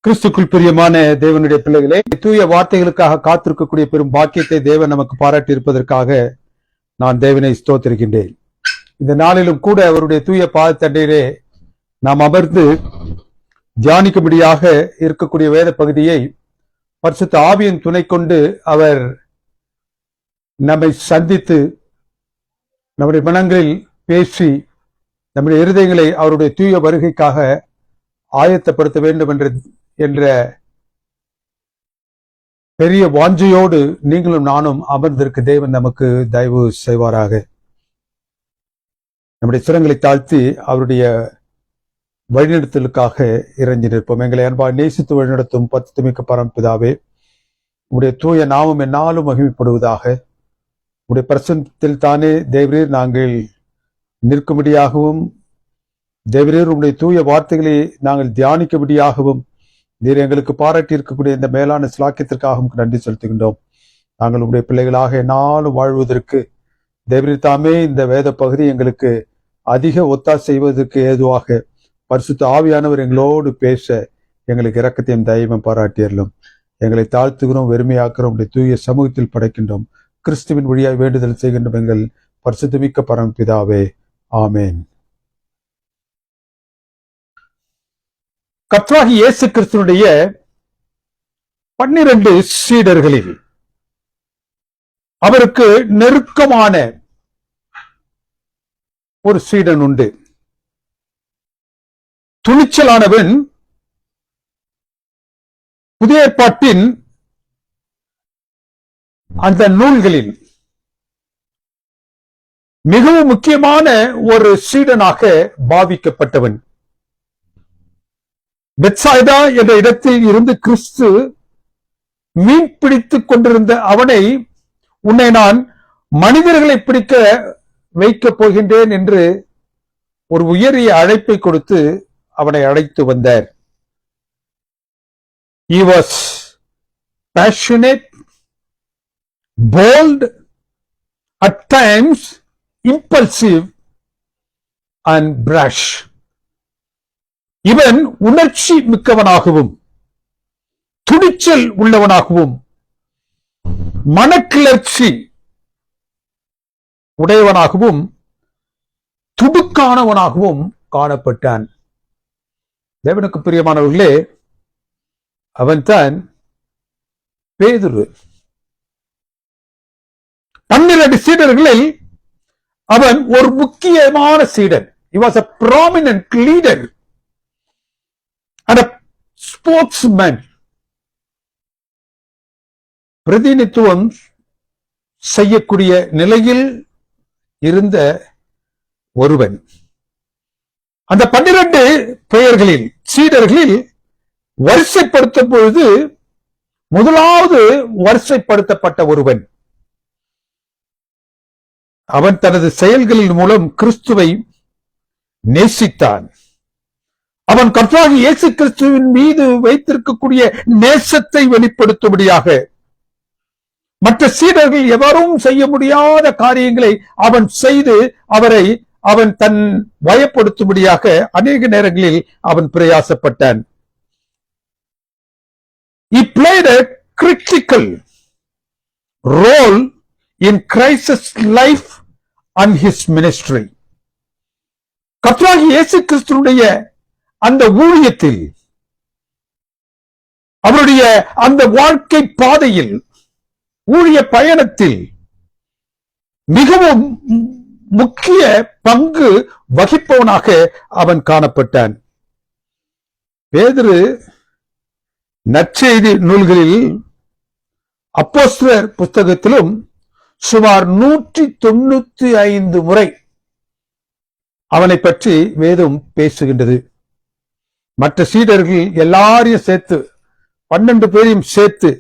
கிறிஸ்துக்குள் பிரியமான தேவனுடைய பிள்ளைகளே, தூய வார்த்தைகளுக்காக காத்திருக்கக்கூடிய பெரும் பாக்கியத்தை தேவன் நமக்கு பாராட்டி இருப்பதற்காக நான் தேவனை ஸ்தோத்திருக்கின்றேன். இந்த நாளிலும் கூட அவருடைய தூய பாதத்தண்டையிலே நாம் அமர்ந்து தியானிக்கும்படியாக இருக்கக்கூடிய வேத பகுதியை பரிசுத்த ஆவியின் துணை கொண்டு அவர் நம்மை சந்தித்து நம்முடைய மனங்களில் பேசி நம்முடைய இருதயங்களை அவருடைய தூய வருகைக்காக ஆயத்தப்படுத்த வேண்டும் என்ற பெரிய வாஞ்சையோடு நீங்களும் நானும் அமர்ந்திருக்க தேவன் நமக்கு தயவு செய்வாராக. நம்முடைய சிரங்களை தாழ்த்தி அவருடைய வழிநடத்தலுக்காக இறங்கி நிற்போம். எங்களை அன்பாக நேசித்து வழிநடத்தும் பரிசுத்தமிக்க பரமபிதாவே, உடைய தூய நாமம் என்னாலும் மகிமைப்படுவதாக. உடைய பிரசன்னத்தில் தானே தேவரீர் நாங்கள் நிற்கும்படியாகவும், தேவரீர் உடைய தூய வார்த்தைகளை நாங்கள் தியானிக்கும்படியாகவும் நீர் எங்களுக்கு பாராட்டி இருக்கக்கூடிய இந்த மேலான சிலாக்கியத்திற்காகவும் நன்றி செலுத்துகின்றோம். நாங்கள் உடைய பிள்ளைகளாக என்னாலும் வாழ்வதற்கு தேவரீர் தாமே இந்த வேத பகுதி எங்களுக்கு அதிக ஒத்தாசை செய்வதற்கு ஏதுவாக பரிசுத்த ஆவியானவர் எங்களோடு பேச எங்களுக்கு இரக்கத்தையும் தயவும் பாராட்டியறலும். எங்களை தாழ்த்துகிறோம், வெறுமையாக்குறோம், உடைய தூய சமூகத்தில் படைக்கின்றோம். கிறிஸ்துவின் வழியாய் வேண்டுதல் செய்கின்றோம் எங்கள் பரிசுத்தமிக்க பரமபிதாவே, ஆமேன். கர்த்தராகிய இயேசு கிறிஸ்துவினுடைய 12 சீடர்களில் அவருக்கு நெருக்கமான ஒரு சீடன் உண்டு. துணிச்சலானவன். புதிய ஏற்பாட்டின் அந்த நூல்களில் மிகவும் முக்கியமான ஒரு சீடனாக பாவிக்கப்பட்டவன். பெத்சாய்தா என்ற இடத்தில் இருந்து கிறிஸ்து மீன் பிடித்துக் கொண்டிருந்த அவனை, உன்னை நான் மனிதர்களை பிடிக்க வைக்கப் போகின்றேன் என்று ஒரு உயரிய அழைப்பை கொடுத்து அவனை அழைத்து வந்தார். He was passionate, bold, at times impulsive and brash. இவன் உணர்ச்சி மிக்கவனாகவும் துணிச்சல் உள்ளவனாகவும் மனக்கிளர்ச்சி உடையவனாகவும் துடுக்கானவனாகவும் காணப்பட்டான். தேவனுக்கு பிரியமானவர்களே, அவன்தான் பேதுரு. 12 சீடர்களில் அவன் ஒரு முக்கியமான சீடன். He was a prominent leader and a spokesman. பிரதிநிதித்துவம் செய்யக்கூடிய நிலையில் இருந்த ஒருவன். அந்த 12 பெயர்களில் சீடர்களில் வரிசைப்படுத்தும் பொழுது முதலாவது வரிசைப்படுத்தப்பட்ட ஒருவன். அவன் தனது செயல்களின் மூலம் கிறிஸ்துவை நேசித்தான். அவன் கர்த்தராகிய இயேசு கிறிஸ்துவின் மீது வைத்திருக்கக்கூடிய நேசத்தை வெளிப்படுத்தும்படியாக மற்ற சீடர்கள் எவரும் செய்ய முடியாத காரியங்களை அவன் செய்து அவன் தன் வயப்படுத்தும்படியாக அநேக நேரங்களில் அவன் பிரயாசப்பட்டான். He played a critical role in Christ's life and his ministry. கர்த்தராகிய இயேசு கிறிஸ்துவினுடைய அந்த ஊழியத்தில், அவருடைய அந்த வாழ்க்கை பாதையில், ஊழிய பயணத்தில் மிகவும் முக்கிய பங்கு வகிப்பவனாக அவன் காணப்பட்டான். பேதுரு நற்செய்தி நூல்களில், அப்போஸ்தலர் புத்தகத்திலும் சுமார் 195 முறை அவனை பற்றி வேதம் பேசுகின்றது. மற்ற சீடர்கள் எல்லாரையும் சேர்த்து 12 பேரையும் சேர்த்து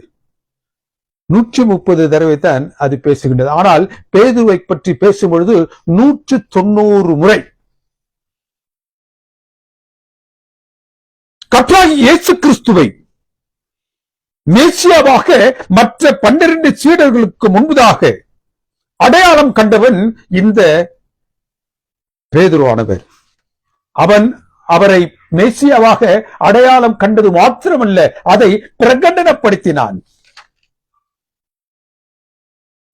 130 தடவை தான் அது பேசுகின்றது. ஆனால் பேதுருவை பற்றி பேசும்பொழுது 190 முறை. கர்த்தராகிய இயேசு கிறிஸ்துவை மேசியாவாக மற்ற 12 சீடர்களுக்கு முன்பதாக அடையாளம் கண்டவன் இந்த பேதுருவானவர். அவன் அவரை மேசியாவாக அடையாளம் கண்டது மாத்திரமல்ல, அதை பிரகடனப்படுத்தினான்.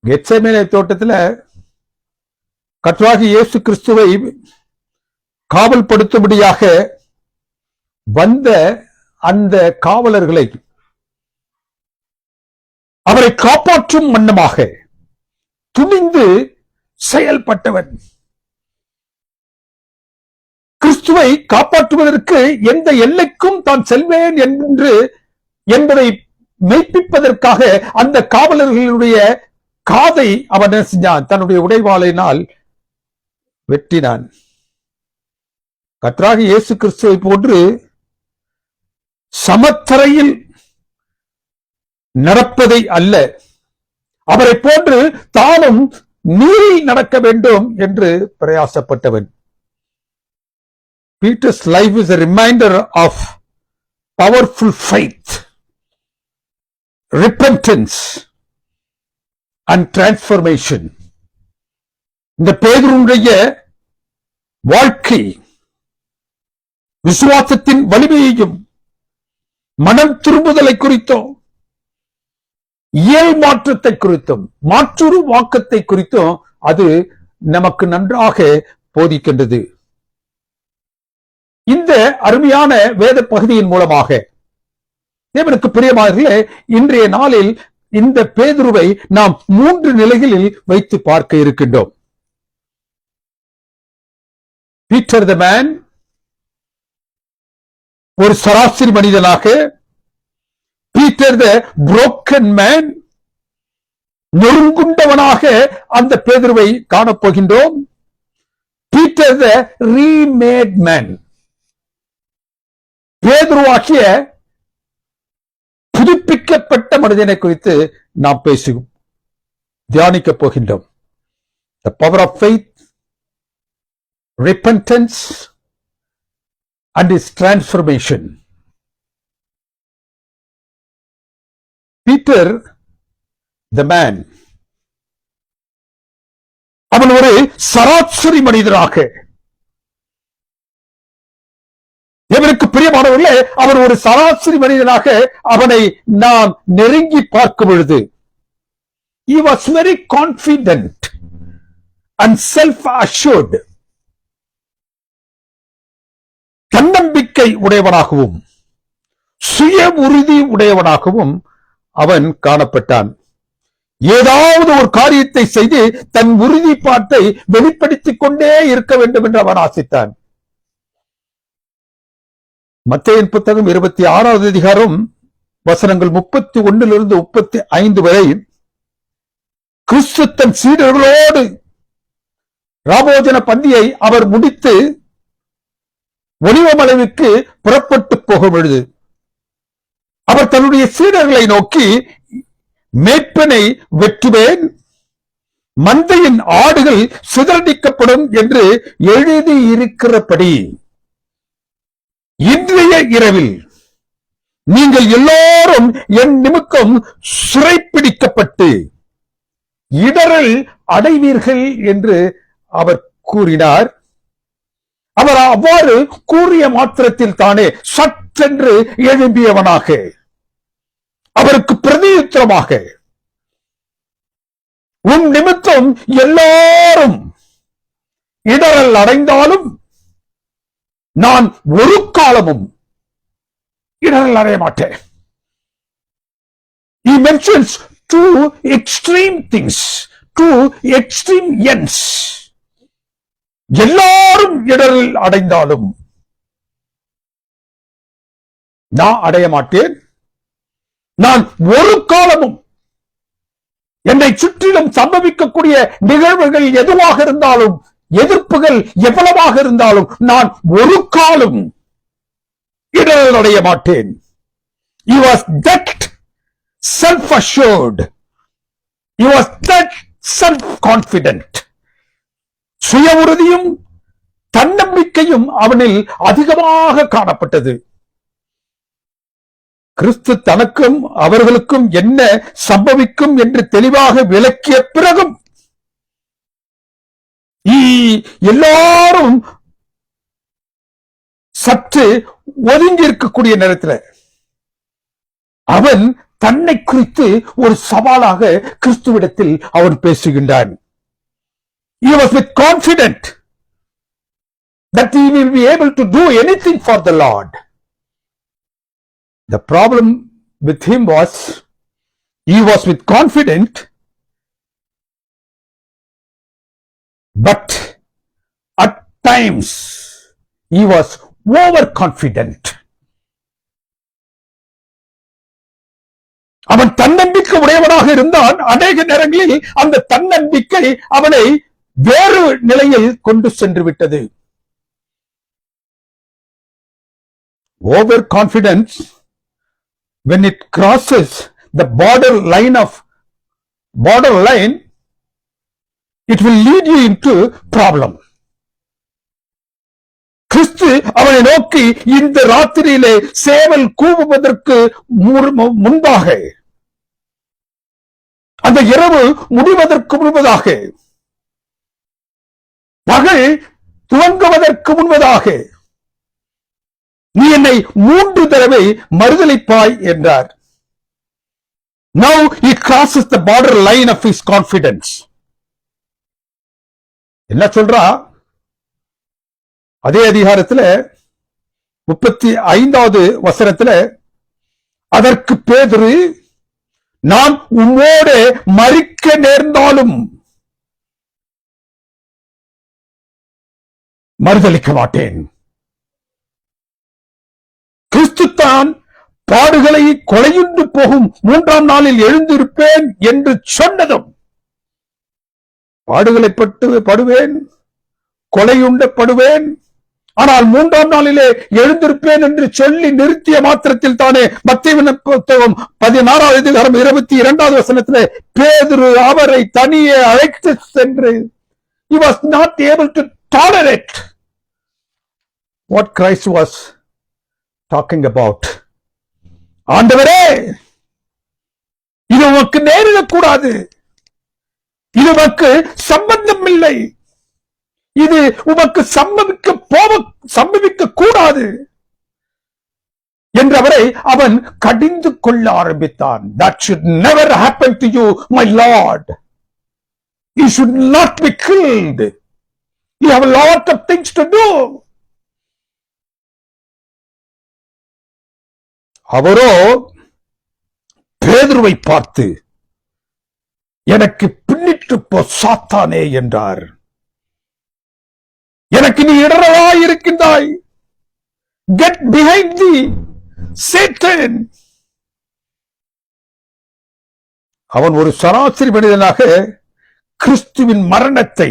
கெத்செமனே தோட்டத்துல கர்த்தராகிய இயேசு கிறிஸ்துவை காவல்படுத்தும்படியாக வந்த அந்த காவலர்களை அவரை காப்பாற்றும் வண்ணமாக துணிந்து செயல்பட்டவன். கிறிஸ்துவை காப்பாற்றுவதற்கு எந்த எல்லைக்கும் தான் செல்வேன் என்பதை மெய்ப்பிப்பதற்காக அந்த காவலர்களுடைய காதை அவன் செஞ்சான், தன்னுடைய உடைவாளினால் வெட்டினான். கர்த்தராகிய இயேசு கிறிஸ்துவை போன்று சமத்தரையில் நடப்பதை அல்ல, அவரை போன்று தானும் நீரில் நடக்க வேண்டும் என்று பிரயாசப்பட்டவன். Peter's life is a reminder of powerful faith, repentance and transformation. இந்த பேதுருவுடைய வாழ்க்கை விசுவாசத்தின் வலிமையையும் மனம் திரும்புதலை குறித்தும் இயல் மாற்றத்தை குறித்தும் மாற்றுரு வாக்கத்தை குறித்தும் அது நமக்கு நன்றாக போதிக்கின்றது. இந்த அருமையான வேத பகுதியின் மூலமாக தேவனுக்கு பிரியமானவர்களே, இன்றைய நாளில் இந்த பேதுருவை நாம் 3 நிலைகளில் வைத்து பார்க்க இருக்கின்றோம். பீட்டர் த மேன், ஒரு சராசரி மனிதனாக. பீட்டர் த புரோக்கன் மேன், நொறுங்குண்டவனாக அந்த பேதுருவை காணப்போகின்றோம். பீட்டர் த ரீமேட் மேன், பேதுருவாகிய புதுப்பிக்கப்பட்ட மனிதனை குறித்து நாம் தியானிக்கப் போகின்றோம். The power of faith, repentance and its transformation. Peter the man, அவன் ஒரு சராசரி மனிதனாக, இவனுக்கு பிரியமானவர்களே, அவன் ஒரு சராசரி மனிதனாக அவனை நாம் நெருங்கி பார்க்கும் பொழுது he was very confident and self-assured, தன்னம்பிக்கை உடையவனாகவும் சுய உறுதி உடையவனாகவும் அவன் காணப்பட்டான். ஏதாவது ஒரு காரியத்தை செய்து தன் உறுதிப்பாட்டை வெளிப்படுத்திக் கொண்டே இருக்க வேண்டும் என்று அவன் ஆசித்தான். மத்தேயின் புத்தகம் 26வது அதிகாரம் வசனங்கள் 31 35 வரை கிறிஸ்து தன் சீடர்களோடு ராபோஜன பந்தியை அவர் முடித்து ஒலிவமலைக்கு புறப்பட்டு போகும் பொழுது அவர் தன்னுடைய சீடர்களை நோக்கி, மேய்ப்பனை வெட்டுவேன், மந்தையின் ஆடுகள் சிதறடிக்கப்படும் என்று எழுதியிருக்கிறபடி இன்றைய இரவில் நீங்கள் எல்லாரும் என் நிமித்தம் சிறைப்பிடிக்கப்பட்டு இடரல் அடைவீர்கள் என்று அவர் கூறினார். அவர் அவ்வாறு கூறிய மாத்திரத்தில் தானே சற்றென்று எழும்பியவனாக அவருக்கு பிரதியுத்தரமாக, உன் நிமித்தம் எல்லாரும் இடரல் அடைந்தாலும் நான் ஒரு காலமும் இடரல் அடைய மாட்டேன். He mentions two extreme things, two extreme ends. எல்லாரும் இடரல் அடைந்தாலும் நான் அடைய மாட்டேன். நான் ஒரு காலமும் என்னை சுற்றிலும் சம்பவிக்கக்கூடிய நிகழ்வுகள் எதுவாக இருந்தாலும், எதிர்ப்புகள் எவ்வளவாக இருந்தாலும் நான் ஒரு காலம் இடரல் அடைய மாட்டேன். He was that self-assured. He was that self-confident. சுய உறுதியும் தன்னம்பிக்கையும் அவனில் அதிகமாக காணப்பட்டது. கிறிஸ்து தனக்கும் அவர்களுக்கும் என்ன சம்பவிக்கும் என்று தெளிவாக விளக்கிய பிறகும் எல்லாரும் சற்று ஒதுங்கி இருக்கக்கூடிய நேரத்தில் அவன் தன்னை குறித்து ஒரு சவாலாக கிறிஸ்துவிடத்தில் அவன் பேசுகின்றான். He was with confident that he will be able to do anything for the Lord. The problem with him was he was with confident, but at times he was overconfident. அவன் தன்னம்பிக்கை உடையவனாக இருந்தான். அநேக நேரங்களில் அந்த தன்னம்பிக்கை அவனை வேறு நிலையில் கொண்டு சென்று விட்டது. Overconfidence, when it crosses the borderline, it will lead you into problem. கிறிஸ்து அவனை நோக்கி இந்த ராத்திரியிலே சேவல் கூவுவதற்கு முன்பாக, அந்த இரவு முடிவதற்கு முன்பதாக, பகல் துவங்குவதற்கு முன்பதாக நீ என்னை 3 தடவை மறுதலிப்பாய் என்றார். Now he crosses the border line of his confidence. என்ன சொல்றா? அதே அதிகாரத்தில் 35வது வசனத்தில், அதற்கு பேதுரு, நான் உம்மோடு மரிக்க நேர்ந்தாலும் மறுதலிக்க மாட்டேன். கிறிஸ்து தான் பாடுகளை கொலையுண்டு போகும் 3ஆம் நாளில் எழுந்திருப்பேன் என்று சொன்னதும், பாடுகளை படுவேன், கொலையுண்டப்படுவேன், ஆனால் 3ஆம் நாளிலே எழுந்திருப்பேன் என்று சொல்லி நிறுத்திய மாத்திரத்தில் தானே மத்தேயு புத்தகம் 16வது அதிகாரம் 22வது வசனத்திலே பேதுரு அவரை தனியே அழைத்து சென்று, he was not able to tolerate what Christ was talking about. ஆண்டவரே, இது உமக்கு நேரிடக்கூடாது, இது உமக்கு சம்பந்தம் இல்லை, இது உமக்கு சம்பவிக்க கூடாது என்றவரை அவன் கடிந்து கொள்ள ஆரம்பித்தான். That should never happen to you, my Lord. You should not be killed. You have a lot of things to do. அவரோ பேதுருவை பார்த்து, எனக்கு பின்னிட்டு போ சாத்தானே என்றார். எனக்கு நீ இடரவாய் இருக்கின்றாய். Get behind thee, Satan. அவன் ஒரு சராசரி மனிதனாக கிறிஸ்துவின் மரணத்தை,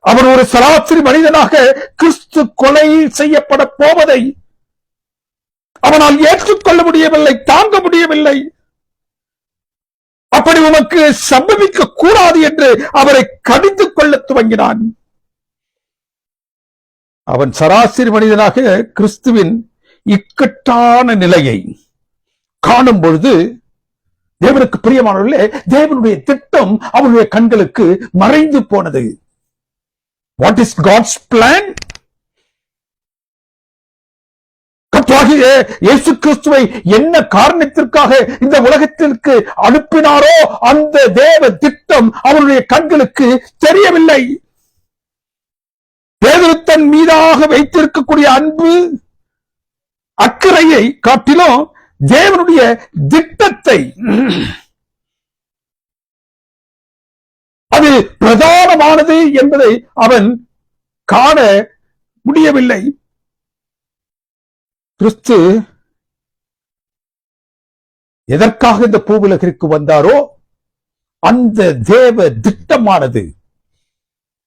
அவன் ஒரு சராசரி மனிதனாக கிறிஸ்து கொலை செய்யப்பட போவதை அவனால் ஏற்றுக்கொள்ள முடியவில்லை, தாங்க முடியவில்லை. அப்படி உமக்கு சம்பவிக்க கூடாது என்று அவரை கடிந்து கொள்ள துவங்கினான். அவன் சராசரி மனிதனாக கிறிஸ்துவின் இக்கட்டான நிலையை காணும் பொழுது, தேவனுக்கு பிரியமானவர்களே, தேவனுடைய திட்டம் அவனுடைய கண்களுக்கு மறைந்து போனது. What is God's plan? கர்த்தராகிய இயேசு கிறிஸ்துவை என்ன காரணத்திற்காக இந்த உலகத்திற்கு அனுப்பினாரோ அந்த தேவ திட்டம் அவனுடைய கண்களுக்கு தெரியவில்லை. பேதுரு தன் மீதாக வைத்திருக்கக்கூடிய அன்பு, அக்கறையை காட்டிலும் தேவனுடைய திட்டத்தை, அது பிரதானமானது என்பதை அவன் காண முடியவில்லை. கிறிஸ்து எதற்காக இந்த பூவுலகிற்கு வந்தாரோ அந்த தேவ திட்டமானது,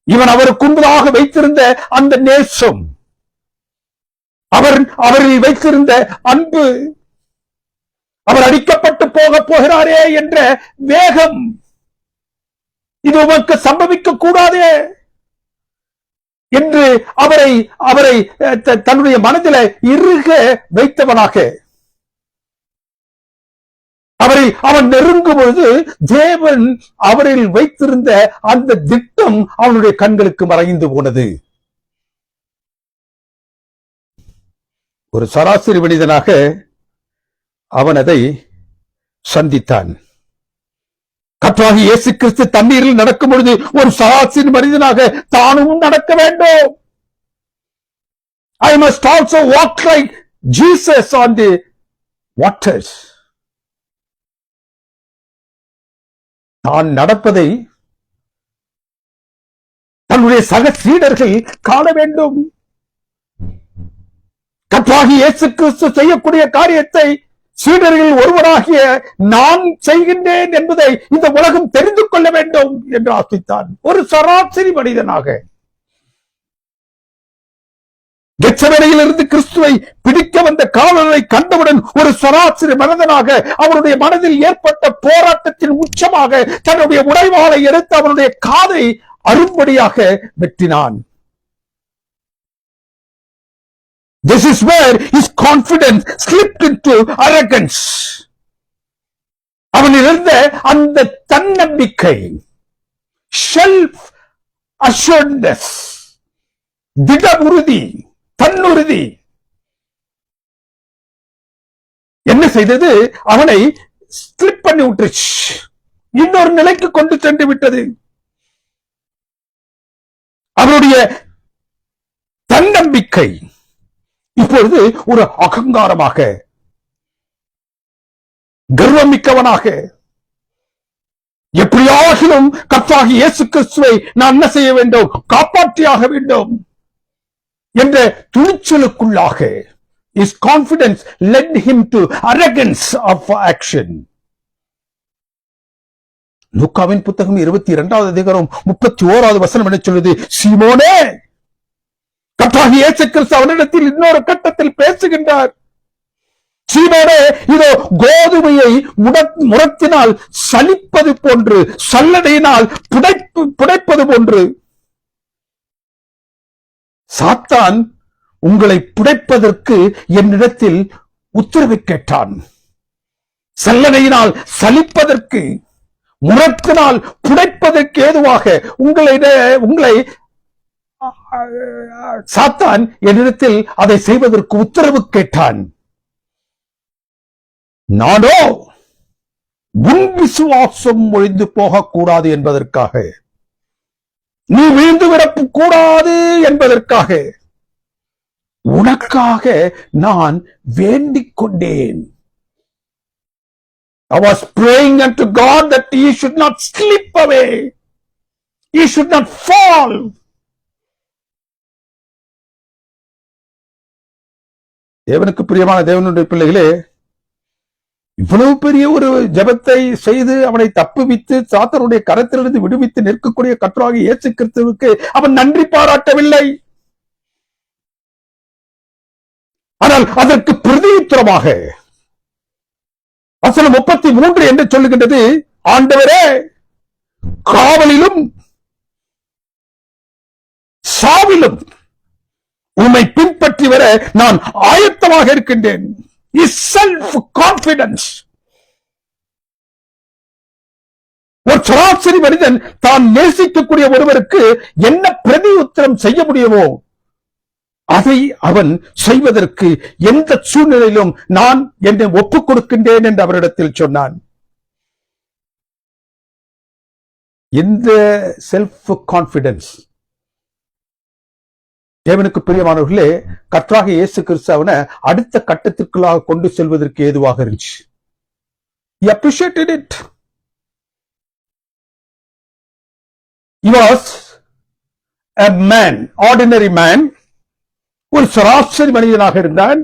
இவன் அவருக்கு முன்பதாக வைத்திருந்த அந்த நேசம், அவரில் வைத்திருந்த அன்பு, அவர் அடிக்கப்பட்டு போகிறாரே என்ற வேகம், இது உமக்கு சம்பவிக்க கூடாதே என்று அவரை தன்னுடைய மனதில் இறுக வைத்தவனாக அவன் நெருங்கும் பொழுது தேவன் அவரில் வைத்திருந்த அந்த திட்டம் அவனுடைய கண்களுக்கு மறைந்து போனது. ஒரு சராசரி மனிதனாக அவன் அதை சந்தித்தான். கர்த்தராகிய இயேசு கிறிஸ்து தண்ணீரில் நடக்கும் பொழுது ஒரு சராசரி மனிதனாக தானும் நடக்க வேண்டும். I must also walk like Jesus on the waters. தான் நடப்பதை தன்னுடைய சக சீடர்கள் காண வேண்டும். கர்த்தராகிய இயேசு கிறிஸ்து செய்யக்கூடிய காரியத்தை சீடர்கள் ஒருவராகிய நான் செய்கின்றேன் என்பதை இந்த உலகம் தெரிந்து கொள்ள வேண்டும் என்று ஆசித்தான். ஒரு சராசரி மனிதனாக கெத்செமனேயில் இருந்து கிறிஸ்துவை பிடிக்க வந்த காவலரை கண்டவுடன் ஒரு சராசரி மனிதனாக அவருடைய மனதில் ஏற்பட்ட போராட்டத்தின் உச்சமாக தன்னுடைய உடைவாளை எடுத்து அவனுடைய காதை அரும்படியாக வெட்டினான். This is where his confidence slipped into arrogance. அவனில் இருந்த அந்த தன்னம்பிக்கை, self assuredness, திட உறுதி, தன்னுறுதி என்ன செய்தது? அவனை ஸ்லிப் பண்ணி விட்டுருச்சு, இன்னொரு நிலைக்கு கொண்டு சென்று விட்டது. அவனுடைய தன்னம்பிக்கை இப்பொழுது ஒரு அகங்காரமாக, கர்வமிக்கவனாக, எப்படியாகிலும் கர்த்தராகிய இயேசு கிறிஸ்துவை நான் என்ன செய்ய வேண்டும், காப்பாற்றியாக வேண்டும் என்ற துணிச்சலுக்குள்ளாக his confidence led him to arrogance of action. லூக்காவின் புத்தகம் 22வது அதிகாரம் 31வது வசனம் என்ன சொல்லுது? சீமோனே, கர்த்தராகிய இயேசு கிறிஸ்து அவனிடத்தில் இன்னொரு கட்டத்தில் பேசுகின்றார். சீமோனே, இதோ கோதுமையை முரத்தினால் சலிப்பது போன்று, சல்லடையினால் புடைப்பது போன்று சாத்தான் உங்களை புடைப்பதற்கு என்னிடத்தில் உத்தரவு கேட்டான். சல்லடையினால் சலிப்பதற்கு, முரத்தினால் புடைப்பதற்கு ஏதுவாக உங்களை சாத்தான் என்னிடத்தில் அதை செய்வதற்கு உத்தரவு கேட்டான். நானோ உன் விசுவாசம் ஒழிந்து போகக்கூடாது என்பதற்காக, நீ வீழ்ந்து விடக்கூடாது என்பதற்காக உனக்காக நான் வேண்டிக் கொண்டேன். I was praying unto God that he should not slip away, he should not fall. தேவனுக்கு பிரியமான தேவனுடைய பிள்ளைகளே, இவ்வளவு பெரிய ஒரு ஜெபத்தை செய்து அவனை தப்புவித்து சாத்தானுடைய கரத்திலிருந்து விடுவித்து நிற்கக்கூடிய கர்த்தராகிய இயேசு கிறிஸ்துவுக்கு அவன் நன்றி பாராட்டவில்லை. ஆனால் அதற்கு பிரதியுத்தரமாக வசனம் 33 என்று சொல்லுகின்றது, ஆண்டவரே, காவலிலும் சாவிலும் உம்மை பின்பற்றி வர நான் ஆயத்தமாக இருக்கின்றேன். Self confidence. ஒரு சராசரி மனிதன் தான் நேசிக்கக்கூடிய ஒருவருக்கு என்ன பிரதி உத்தரம் செய்ய முடியுமோ அதை அவன் செய்வதற்கு எந்த சூழ்நிலையிலும் நான் என்னை ஒப்புக் கொடுக்கின்றேன் என்று அவரிடத்தில் சொன்னான். இந்த செல்ஃப் கான்பிடன்ஸ் தேவனுக்கு பிரியமானவர்களே, கர்த்தராகிய இயேசு கிறிஸ்து அவனை அடுத்த கட்டத்திற்குள்ளாக கொண்டு செல்வதற்கு ஏதுவாக இருந்துச்சு. He appreciated it. He was a man, ordinary man. ஒரு சராசரி மனிதனாக இருந்தான்.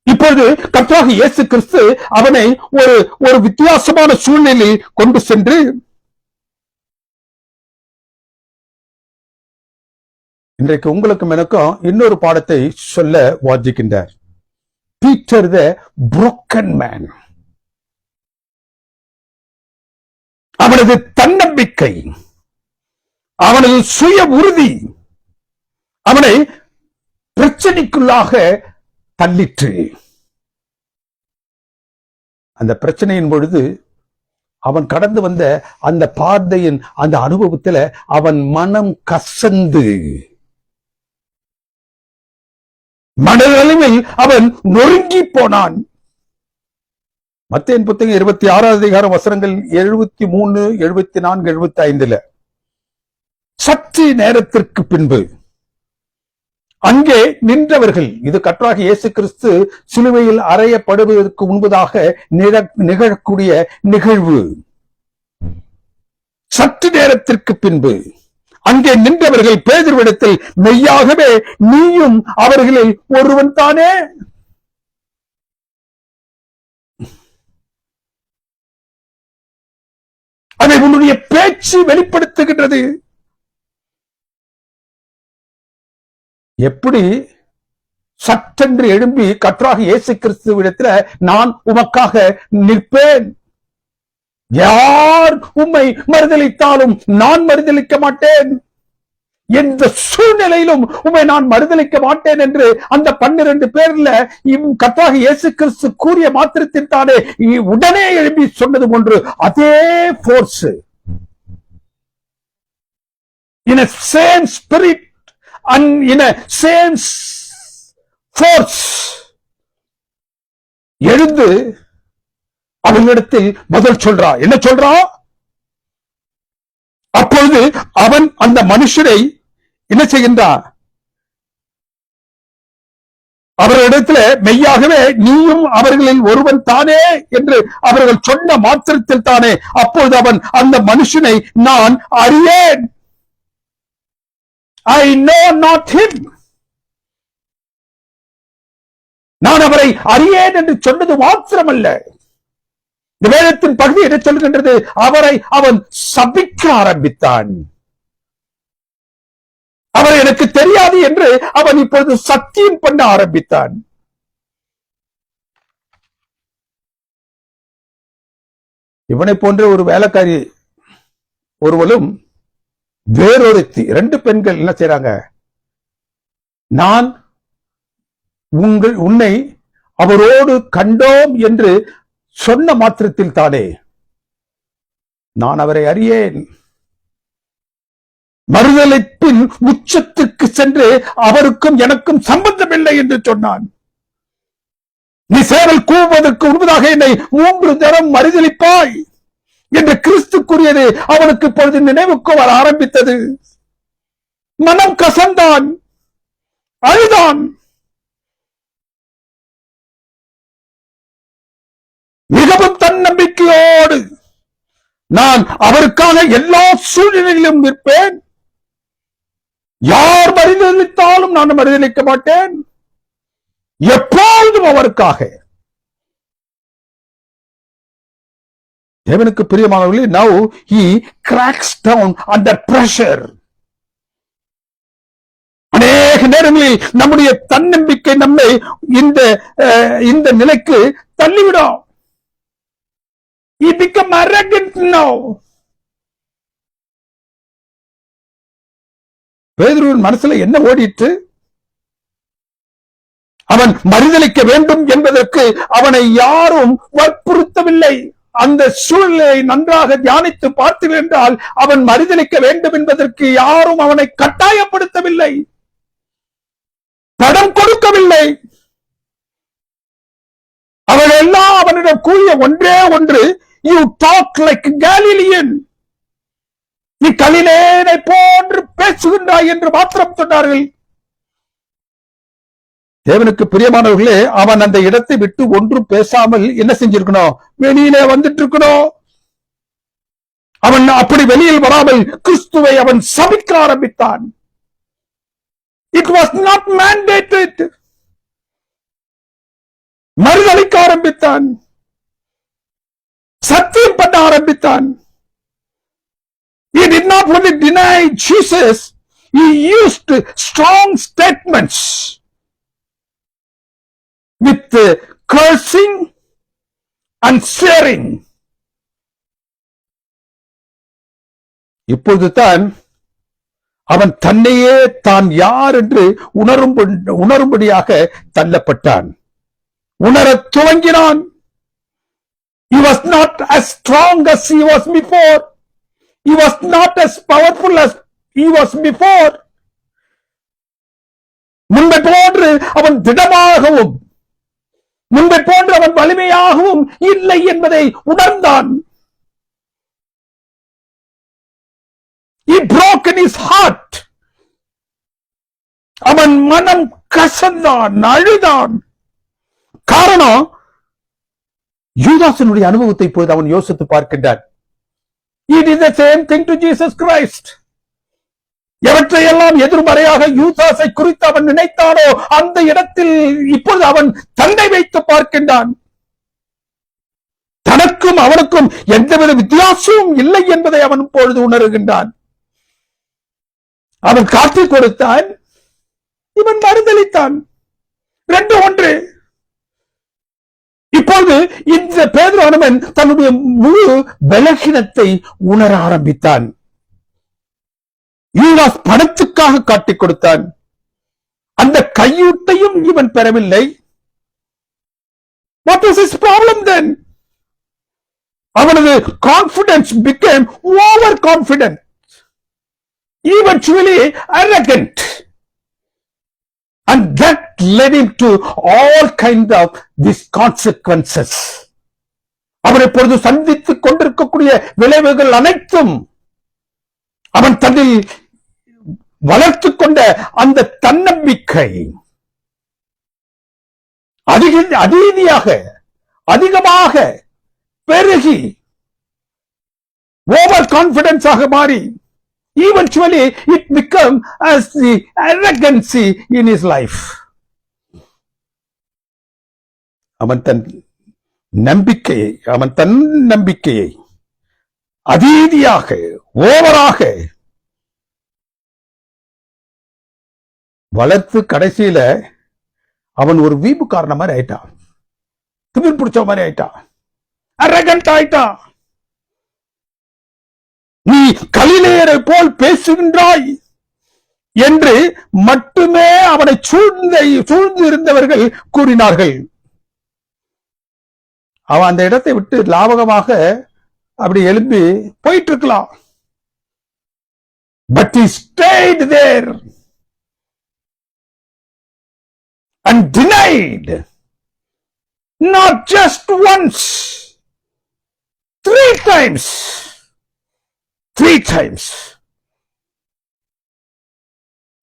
இப்பொழுது கர்த்தராகிய இயேசு கிறிஸ்து அவனை ஒரு வித்தியாசமான சூழ்நிலையில் கொண்டு சென்று இன்றைக்கு உங்களுக்கும் எனக்கும் இன்னொரு பாடத்தை சொல்ல வாஞ்சிக்கின்றார். Peter the broken man. அவனது தன்னம்பிக்கை, அவனது சுய உறுதி அவனை பிரச்சனைக்குள்ளாக தள்ளிற்று. அந்த பிரச்சனையின் பொழுது அவன் கடந்து வந்த அந்த பாதையின் அந்த அனுபவத்தில் அவன் மனம் கசந்து மனதளவில் அவன் நொறுங்கி போனான். மத்தேயு புத்தகம் 26 வசனங்கள் 73, 74, 75. சற்று நேரத்திற்கு பின்பு அங்கே நின்றவர்கள், இது கர்த்தராகிய இயேசு கிறிஸ்து சிலுவையில் அறையப்படுவதற்கு முன்பதாக நிகழக்கூடிய நிகழ்வு. சற்று நேரத்திற்கு பின்பு அங்கே நின்றவர்கள் பேதுருவிடத்தில், மெய்யாகவே நீயும் அவர்களில் ஒருவன் தானே? அதை உன்னுடைய பேச்சு வெளிப்படுத்துகின்றது. எப்படி சட்டென்று எழும்பி கர்த்தராகிய இயேசு கிறிஸ்துவிடத்துல, நான் உமக்காக நிற்பேன், யார் உம்மை மறுதலித்தாலும் நான் மறுதலிக்க மாட்டேன், எந்த சூழ்நிலையிலும் உம்மை நான் மறுதலிக்க மாட்டேன் என்று அந்த 12 பேர்ல கர்த்தராகிய இயேசு கிறிஸ்து கூறிய மாத்திரத்தில் தானே உடனே எழுப்பி சொன்னது போன்று அதே force, in a same spirit and in a same force எழுந்து அவனிடத்தில் பதில் சொல்றா. என்ன சொல்றா? அப்பொழுது அவன் அந்த மனுஷரை என்ன செய்கின்றான்? அவர்களிடத்துல, மெய்யாகவே நீயும் அவர்களில் ஒருவன் தானே என்று அவர்கள் சொன்ன மாத்திரத்தில் தானே அப்பொழுது அவன் அந்த மனுஷனை, நான் அறியேன், I know not him, நான் அவரை அறியேன் என்று சொன்னது மாத்திரமல்ல, இந்த வேதத்தின் பகுதி என்ன சொல்கின்றது? அவரை அவன் சபிக்க ஆரம்பித்தான். அவர் எனக்கு தெரியாது என்று அவன் இப்பொழுது சத்தியம் பண்ண ஆரம்பித்தான். இவனை போன்ற ஒரு வேலைக்காரி ஒருவளும் வேறொருத்தி, 2 பெண்கள் என்ன செய்றாங்க? நான் உன்னை அவரோடு கண்டோம் என்று சொன்ன மாத்திரத்தில் தானே நான் அவரை அறியேன், மறுதலிப்பின் உச்சத்திற்கு சென்று அவருக்கும் எனக்கும் சம்பந்தமில்லை என்று சொன்னான். நீ சேவல் கூவுவதற்கு முன்பதாக என்னை 3 தரம் மறுதலிப்பாய் என்று கிறிஸ்து கூறியது அவனுக்கு இப்பொழுது நினைவுக்கு வர ஆரம்பித்தது. மனம் கசந்தான், அழுதான். மிகவும் தன்னம்பிக்கையோடு, நான் அவருக்காக எல்லா சூழ்நிலையிலும் நிற்பேன், யார் மறுதலித்தாலும் நான் மறுதலிக்க மாட்டேன், எப்பொழுதும் அவருக்காக. தேவனுக்கு பிரியமானவர்களே, now he cracks down under pressure. அநேக நேரங்களில் நம்முடைய தன்னம்பிக்கை நம்மை இந்த நிலைக்கு தள்ளிவிடும். He become arrogant now. பேதுருவின் மனசுல என்ன ஓடிட்டு? அவன் மறுதலிக்க வேண்டும் என்பதற்கு அவனை யாரும் வற்புறுத்தவில்லை. அந்த சூழ்நிலையை நன்றாக தியானித்து பார்த்தீர்கள் என்றால், அவன் மறுதலிக்க வேண்டும் என்பதற்கு யாரும் அவனை கட்டாயப்படுத்தவில்லை, படம் கொடுக்கவில்லை. அவர்கள் எல்லாம் அவனிடம் கூறிய ஒன்றே ஒன்று, யூ டாக் லைக் கேலிலியன், நீ கலிலேயனை போன்று பேசுகின்றாய் என்று மாத்திரம் சொன்னார்கள். தேவனுக்கு பிரியமானவர்களே, அவன் அந்த இடத்தை விட்டு ஒன்றும் பேசாமல் என்ன செஞ்சிருக்கணும்? வெளியிலே வந்துட்டு இருக்கணும். அவன் அப்படி வெளியில் வராமல் கிறிஸ்துவை அவன் சபிக்க ஆரம்பித்தான். It was not mandated. மறுதலிக்க ஆரம்பித்தான், சத்தியம் பண்ண ஆரம்பித்தான். He did not only deny Jesus, he used strong statements with cursing and swearing. இப்பொழுதுதான் அவன் தன்னையே தான் யார் என்று உணரும்படியாக தள்ளப்பட்டான், உணரத் துவங்கினான். He was not as strong as he was before. He was not as powerful as he was before. முன்பை போன்று அவன் திடமாகவும் முன்பை போன்று அவன் வலிமையாகவும் இல்லை என்பதை உணர்ந்தான். He broken his heart. அவன் மனம் கசந்தான், அழுதான். காரணம், யூதாசனுடைய அனுபவத்தை இப்போது அவன் யோசித்து பார்க்கின்றான். He did the same thing to Jesus Christ. எவற்றையெல்லாம் எதிர்மறையாக யூதாசை குறித்து அவன் நினைத்தானோ அந்த இடத்தில் இப்பொழுது அவன் தன்னை வைத்து பார்க்கின்றான். தனக்கும் அவனுக்கும் எந்தவித வித்தியாசமும் இல்லை என்பதை அவன் இப்பொழுது உணர்கின்றான். அவன் காட்டிக் கொடுத்தான், இவன் மறுதளித்தான். ரெண்டு ஒன்று. இப்போது இந்த பேதுருவானவன் தன்னுடைய முழு பலகீனத்தை உணர ஆரம்பித்தான். யூதாஸ் பணத்துக்காக காட்டிக் கொடுத்தான். அந்த கையூட்டையும் இவன் பெறவில்லை. What was his problem then? அவனது confidence became over confident, eventually arrogant, and that led him to all kind of these consequences. அவன் இப்பொழுது சந்தித்துக் கொண்டிருக்கக்கூடிய விளைவுகள் அனைத்தும் அவன் தன்னில் வளர்த்துக் கொண்ட அந்த தன்னம்பிக்கை அதிகமாக பெருகி ஓவர் கான்பிடன்ஸ் ஆக மாறி eventually it became as the arrogancy in his life. அவன் தன் நம்பிக்கையை அதீதியாக ஓவராக வளர்த்து கடைசியில அவன் ஒரு வீம்புக்காரன மாதிரி ஆயிட்டான், திமிர் பிடிச்ச மாதிரி ஆயிட்டான், அரகண்ட் ஆயிட்டான். நீ கலிலேயரை போல் பேசுகின்றாய் என்று மட்டுமே அவனை சூழ்ந்து இருந்தவர்கள் கூறினார்கள். அவன் அந்த இடத்தை விட்டு லாபகமாக அப்படி எழும்பி போயிட்டு இருக்கலாம். But he stayed there and denied, not just once, three times,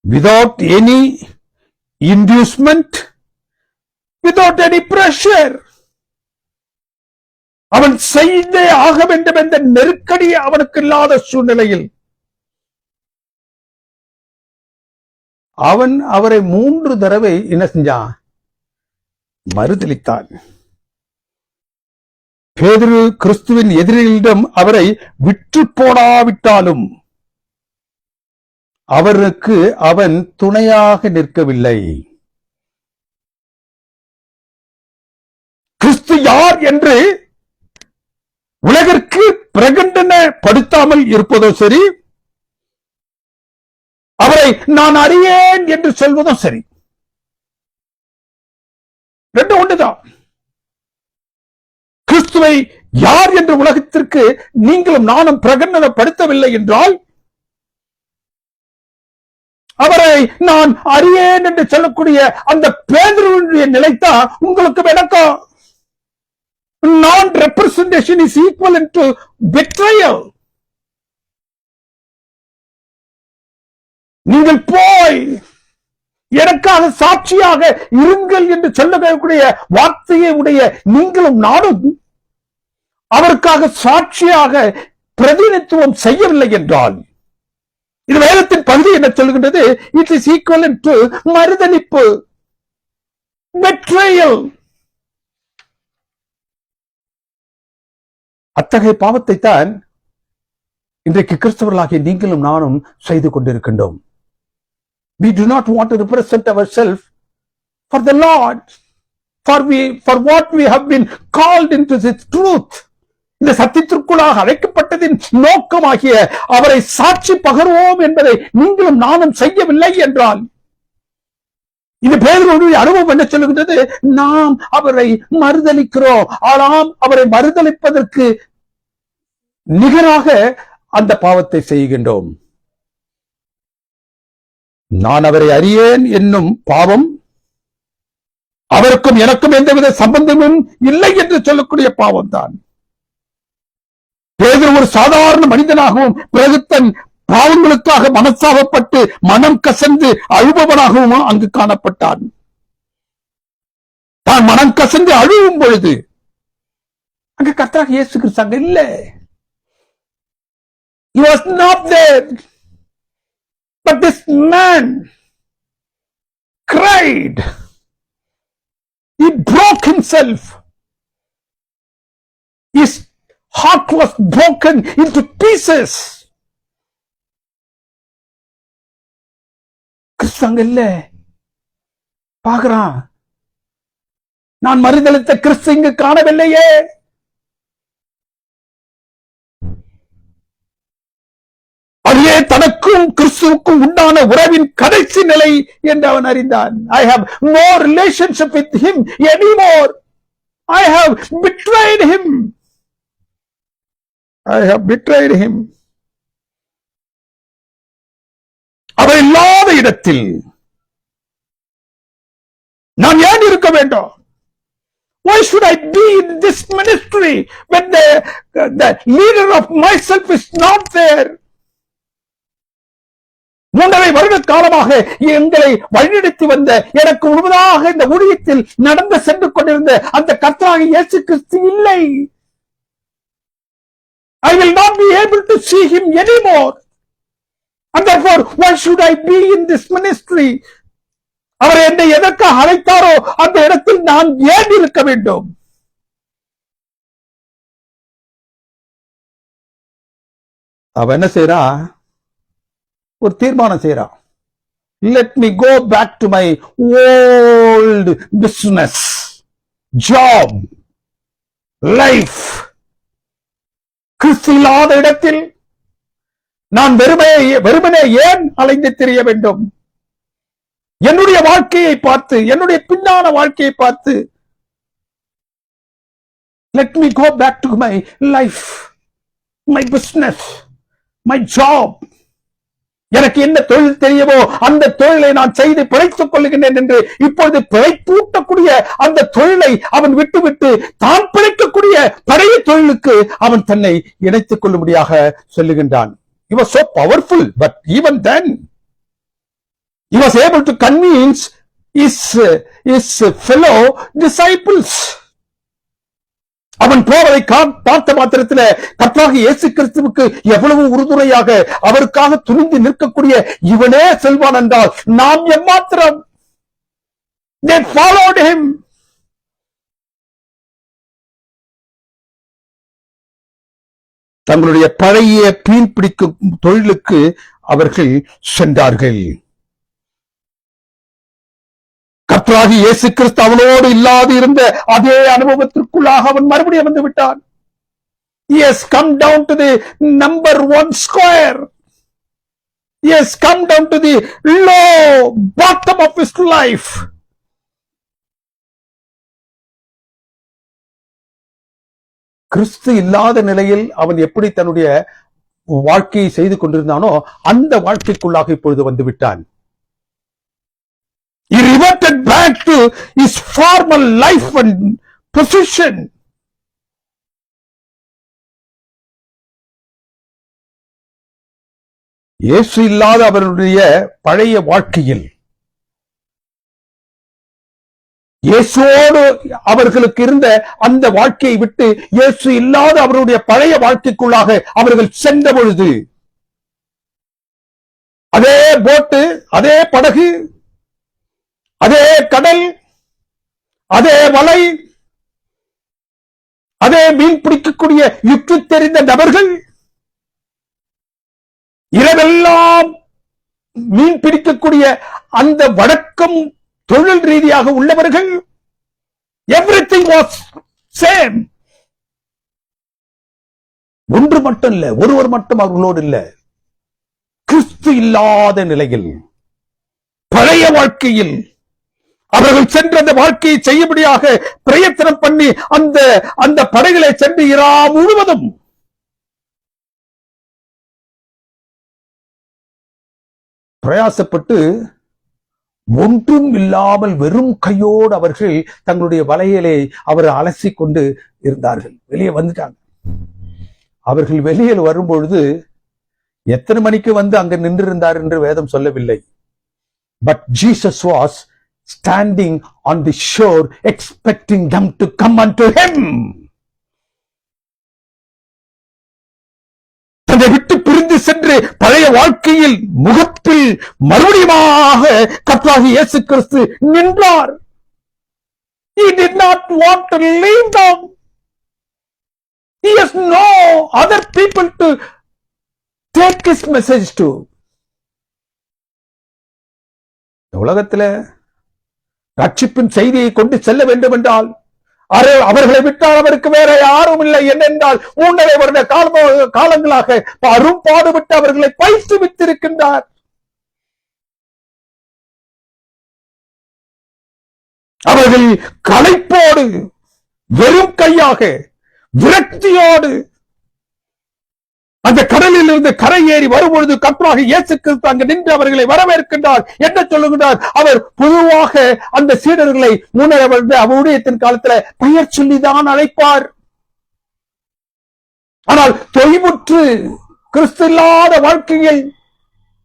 without any inducement, without any pressure. அவன் செய்தே ஆக வேண்டும் என்ற நெருக்கடி அவனுக்கு இல்லாத சூழ்நிலையில் அவன் அவரை 3 தடவை என்ன செஞ்சான்? மறுதளித்தான். பேதுரு கிறிஸ்துவின் எதிரிகளிடம் அவரை விற்று போடாவிட்டாலும் அவருக்கு அவன் துணையாக நிற்கவில்லை. கிறிஸ்து யார் என்று உலகிற்கு பிரகடனப்படுத்தாமல் இருப்பதோ சரி, அவரை நான் அறியேன் என்று சொல்வதும் சரி, ரெண்டு ஒன்றுதான். கிறிஸ்துவை யார் என்று உலகத்திற்கு நீங்களும் நானும் பிரகடனப்படுத்தவில்லை என்றால், அவரை நான் அறியேன் என்று சொல்லக்கூடிய அந்த பேதுருவினுடைய நிலைத்தான் உங்களுக்கு விளக்கம். Non-representation is equivalent to betrayal. நீங்கள் போய் எனக்காக சாட்சியாக இருங்கள் என்று சொல்லக்கூடிய வார்த்தையை உடைய நீங்களும் நானும் அவருக்காக சாட்சியாக பிரதிநிதித்துவம் செய்யவில்லை என்றால், இது வேதத்தின் பகுதி என்ன சொல்கின்றது? இட் இஸ் ஈக்குவலன்ட் டு மறுதலிப்பு, betrayal. அத்தகைய பாவத்தை தான் இன்றைக்கு கிறிஸ்தவர்களாகிய நீங்களும் நானும் செய்து கொண்டிருக்கின்றோம். We do not want to represent ourselves for the Lord, for what we have been called into this truth. இந்த சத்தியத்திற்குள்ளாக அழைக்கப்பட்டதின் நோக்கமாகிய அவரை சாட்சி பகர்வோம் என்பதை நீங்களும் நானும் செய்யவில்லை என்றால், இது பேதுருவுடைய அனுபவம் என்ன சொல்லுகின்றது? நாம் அவரை மறுதலிக்கிறோம். ஆனால் அவரை மறுதலிப்பதற்கு நிகராக அந்த பாவத்தை செய்கின்றோம். நான் அவரை அறியேன் என்னும் பாவம், அவருக்கும் எனக்கும் எந்தவித சம்பந்தமும் இல்லை என்று சொல்லக்கூடிய பாவம் தான். பேதுரு ஒரு சாதாரண மனிதனாகவும் பிறகு தன் பாவங்களுக்காக மனசாபப்பட்டு மனம் கசந்து அழுபவனாகவும் அங்கு காணப்பட்டான். தான் மனம் கசந்து அழுவும் பொழுது அங்கு கர்த்தராகிய இயேசு கிறிஸ்து அங்க இல்ல. He was not there. But this man cried. He broke himself. His heart was broken into pieces. கிறிஸ்து அங்க இல்ல. பார்க்கிறான், நான் மறுதலித்த கிறிஸ்து இங்கு காணவில்லையே. அதுவே தனக்கும் கிறிஸ்துவுக்கும் உண்டான உறவின் கடைசி நிலை என்று அவன் அறிந்தான். I have no relationship with him anymore. I have betrayed him. I have betrayed him. அவர் இல்லாத இடத்தில் நான் ஏன் இருக்க வேண்டும்? Why should I be in this ministry when the leader of myself is not there? 3.5 வருட காலமாக எங்களை வழிநடத்தி வந்த, எனக்கு முழுவதாக இந்த ஊழியத்தில் நடந்து சென்று கொண்டிருந்த அந்த கர்த்தராகிய இயேசு கிறிஸ்து இல்லை. I will not be able to see him anymore. And therefore, why should I be in this ministry? அவர் என்னை எதற்காக அழைத்தாரோ அந்த இடத்தில் நான் ஏன் இருக்க வேண்டும்? அவ என்ன செய்றா? ஒரு தீர்மானம் செய்றான். Let me go back to my old business, job, life. கிறிஸ்து இல்லாத இடத்தில் நான் வெறுமனே ஏன் அலைந்து திரிய வேண்டும்? என்னுடைய வாழ்க்கையை பார்த்து, என்னுடைய பின்னான வாழ்க்கையை பார்த்து, let me go back to my life, my business, my job. எனக்கு என்ன தொழில் தெரியவோ அந்த தொழிலை நான் செய்து பிழைத்துக் கொள்ளுகின்றேன் என்று இப்பொழுது பிழைப்பூட்டக்கூடிய அந்த தொழிலை அவன் விட்டுவிட்டு தான் பிழைக்கக்கூடிய பழைய தொழிலுக்கு அவன் தன்னை இணைத்துக் கொள்ளும்படியாக சொல்லுகின்றான். He was so powerful, but even then he was able to convince his fellow disciples. அவன் போவதை பார்த்த மாத்திரத்தில் கர்த்தராகிய இயேசு கிறிஸ்துவுக்கு எவ்வளவு உறுதுணையாக அவருக்காக துணிந்து நிற்கக்கூடிய இவனே செல்வான் என்றால் நாம் எம்மாத்திரம்? They followed him. தங்களுடைய பழைய மீன் பிடிக்கும் தொழிலுக்கு அவர்கள் சென்றார்கள். கர்த்தராகிய இயேசு கிறிஸ்து அவனோடு இல்லாது இருந்த அதே அனுபவத்திற்குள்ளாக அவன் மறுபடியும் வந்து விட்டான். He has come down to the number 1 square. He has come down to the low bottom of his life. கிறிஸ்து இல்லாத நிலையில் அவன் எப்படி தன்னுடைய வாழ்க்கையை செய்து கொண்டிருந்தானோ அந்த வாழ்க்கைக்குள்ளாக இப்பொழுது வந்து விட்டான். He reverted back to his former life and position. இயேசு இல்லாத அவருடைய பழைய வாழ்க்கையில் இயேசுவோடு அவர்களுக்கு இருந்த அந்த வாழ்க்கையை விட்டு இயேசு இல்லாத அவருடைய பழைய வாழ்க்கைக்குள்ளாக அவர்கள் சென்ற பொழுது அதே போட்டு, அதே படகு, அதே கடல், அதே வலை, அதே மீன் பிடிக்கக்கூடிய யுக்தி தெரிந்த நபர்கள், இரவெல்லாம் மீன் பிடிக்கக்கூடிய அந்த வடக்கம் தொழில் ரீதியாக உள்ளவர்கள், everything was same. ஒன்று மட்டும் இல்ல, ஒருவர் மட்டும் அவர்களோடு இல்ல. கிறிஸ்து இல்லாத நிலையில் பழைய வாழ்க்கையில் அவர்கள் சென்ற அந்த வாழ்க்கையை செய்யும்படியாக பிரயத்தனம் பண்ணி அந்த படைகளை சென்று இரா முழுவதும் பிரயாசப்பட்டு ஒன்றும் இல்லாமல் வெறும் கையோடு அவர்கள் தங்களுடைய வலையிலே அவர் அலசி கொண்டு இருந்தார்கள். வெளியே வந்துட்டாங்க. அவர்கள் வெளியில் வரும்பொழுது எத்தனை மணிக்கு வந்து அங்க நின்றிருந்தார் என்று வேதம் சொல்லவில்லை. But Jesus was standing on the sure expecting them to come unto him. அதை விட்டு பிரிந்து சென்று பழைய வாழ்க்கையில் முகத்தில் மறுபடியுமாக கர்த்தராகிய இயேசு கிறிஸ்து நின்றார். He did not want to leave them. He has no other people to take his message to. உலகத்தில் ரட்சிப்பின் செய்தியை கொண்டு செல்ல வேண்டும் என்றால் அவர்களை விட்டால் அவருக்கு வேற யாரும் இல்லை. என்னென்றால் 3.5 வருட காலங்களாக அரும்பாடுபட்டு அவர்களை பயிற்றுவித்திருக்கின்றார். அவர்கள் களைப்போடு வெறும் கையாக விரக்தியோடு அந்த கடலில் இருந்து கரை ஏறி வரும்பொழுது கர்த்தராகிய இயேசு கிறிஸ்து அங்கு நின்று அவர்களை வரவேற்கின்றார். என்ன சொல்லுகின்றார்? அவர் பொதுவாக அந்த சீடர்களை ஊழியத்தின் காலத்துல பெயர் சொல்லிதான் அழைப்பார். ஆனால் தொய்வுற்று கிறிஸ்து இல்லாத வாழ்க்கையில்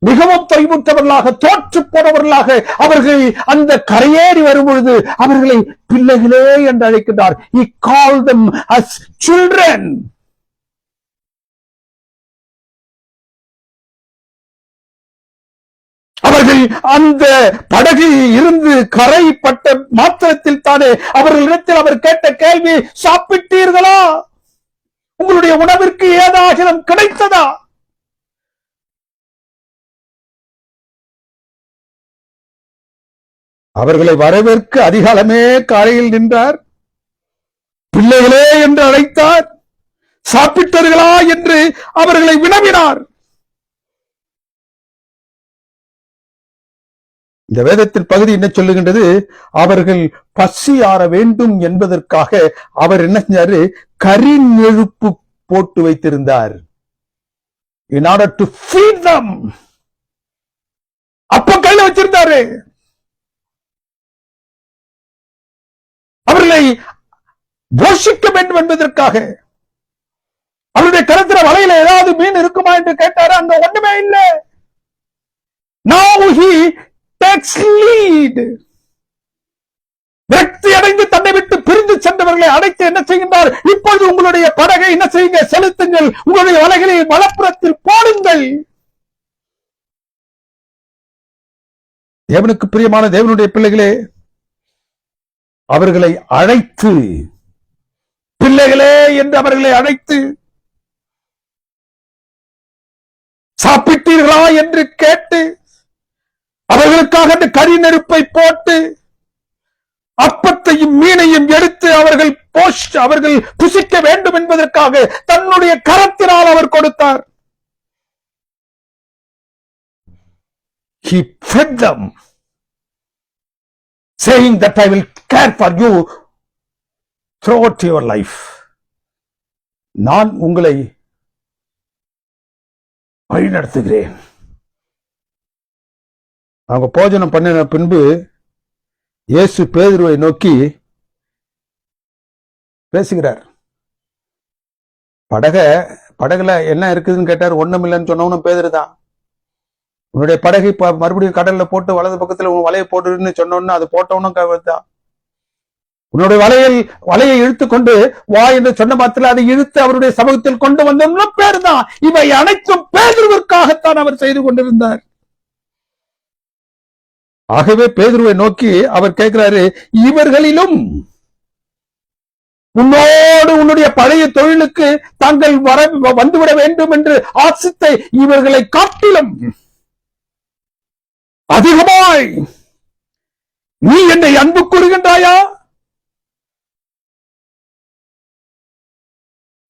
மிகவும் தொய்வுற்றவர்களாக தோற்று போனவர்களாக அவர்கள் அந்த கரையேறி வரும்பொழுது அவர்களை பிள்ளைகளே என்று அழைக்கின்றார். He called them as children. அவர்கள் அந்த படகில் இருந்து கரைப்பட்ட மாத்திரத்தில் தானே அவர்களிடத்தில் அவர் கேட்ட கேள்வி, சாப்பிட்டீர்களா? உங்களுடைய உணவிற்கு ஏதாகிலும் கிடைத்ததா? அவர்களை வரவேற்க அதிகாலமே காலையில் நின்றார். பிள்ளைகளே என்று அழைத்தார். சாப்பிட்டீர்களா என்று அவர்களை வினவினார். இந்த வேதத்தின் பகுதி என்ன சொல்லுகின்றது? அவர்கள் பசி ஆற வேண்டும் என்பதற்காக அவர் என்ன செஞ்சாரு? கரி நெருப்பு போட்டு வைத்திருந்தார். In order to feed them. அப்ப கையில வச்சிருந்தாரு. அவர்களை போஷிக்க வேண்டும் என்பதற்காக. அவருடைய கருத்துல வலையில ஏதாவது மீன் இருக்குமா என்று கேட்டாரு. அங்க ஒண்ணுமே இல்லை. Now he takes lead. விரக்தி அடைந்து தன்னை விட்டு பிரிந்து சென்றவர்களை அடைத்து என்ன செய்கின்றார்? இப்பொழுது உங்களுடைய படகை என்ன செய்யுங்க? செலுத்துங்கள். உங்களுடைய வலைகளை வலப்புறத்தில் போடுங்கள். தேவனுக்கு பிரியமான தேவனுடைய பிள்ளைகளே, அவர்களை அழைத்து, பிள்ளைகளே என்று அவர்களை அழைத்து, சாப்பிட்டீர்களா என்று கேட்டு அவர்களுக்காக அந்த கரி நெருப்பை போட்டு அப்பத்தையும் மீனையும் எடுத்து அவர்கள் புசிக்க வேண்டும் என்பதற்காக தன்னுடைய கரத்தினால் அவர் கொடுத்தார். He fed them, saying that I will care for you throughout your life. நான் உங்களை வழிநடத்துகிறேன். அவங்க போஜனம் பண்ணின பின்பு இயேசு பேதுருவை நோக்கி பேசுகிறார். படகுல என்ன இருக்குதுன்னு கேட்டார். ஒண்ணுமில்லைன்னு சொன்னவனும் பேதுரு தான். உன்னுடைய படகை மறுபடியும் கடல்ல போட்டு வலது பக்கத்துல உன் வலையை போட்டுன்னு சொன்னோன்னு அது போட்டவனும் தான். உன்னுடைய வலையை இழுத்து கொண்டு வா என்று சொன்ன மாத்திரம் அதை இழுத்து அவருடைய சமூகத்தில் கொண்டு வந்தவனும் பேர் தான். இவை அனைத்தும் பேதுருவிற்காகத்தான் அவர் செய்து கொண்டிருந்தார். ஆகவே பேதுருவை நோக்கி அவர் கேட்கிறாரு, இவர்களிலும் உன்னோடு உன்னுடைய பழைய தொழிலுக்கு தாங்கள் வந்துவிட வேண்டும் என்று ஆசித்த இவர்களை காட்டிலும் அதிகமாய் நீ என்னை அன்பு கூறுகின்றாயா?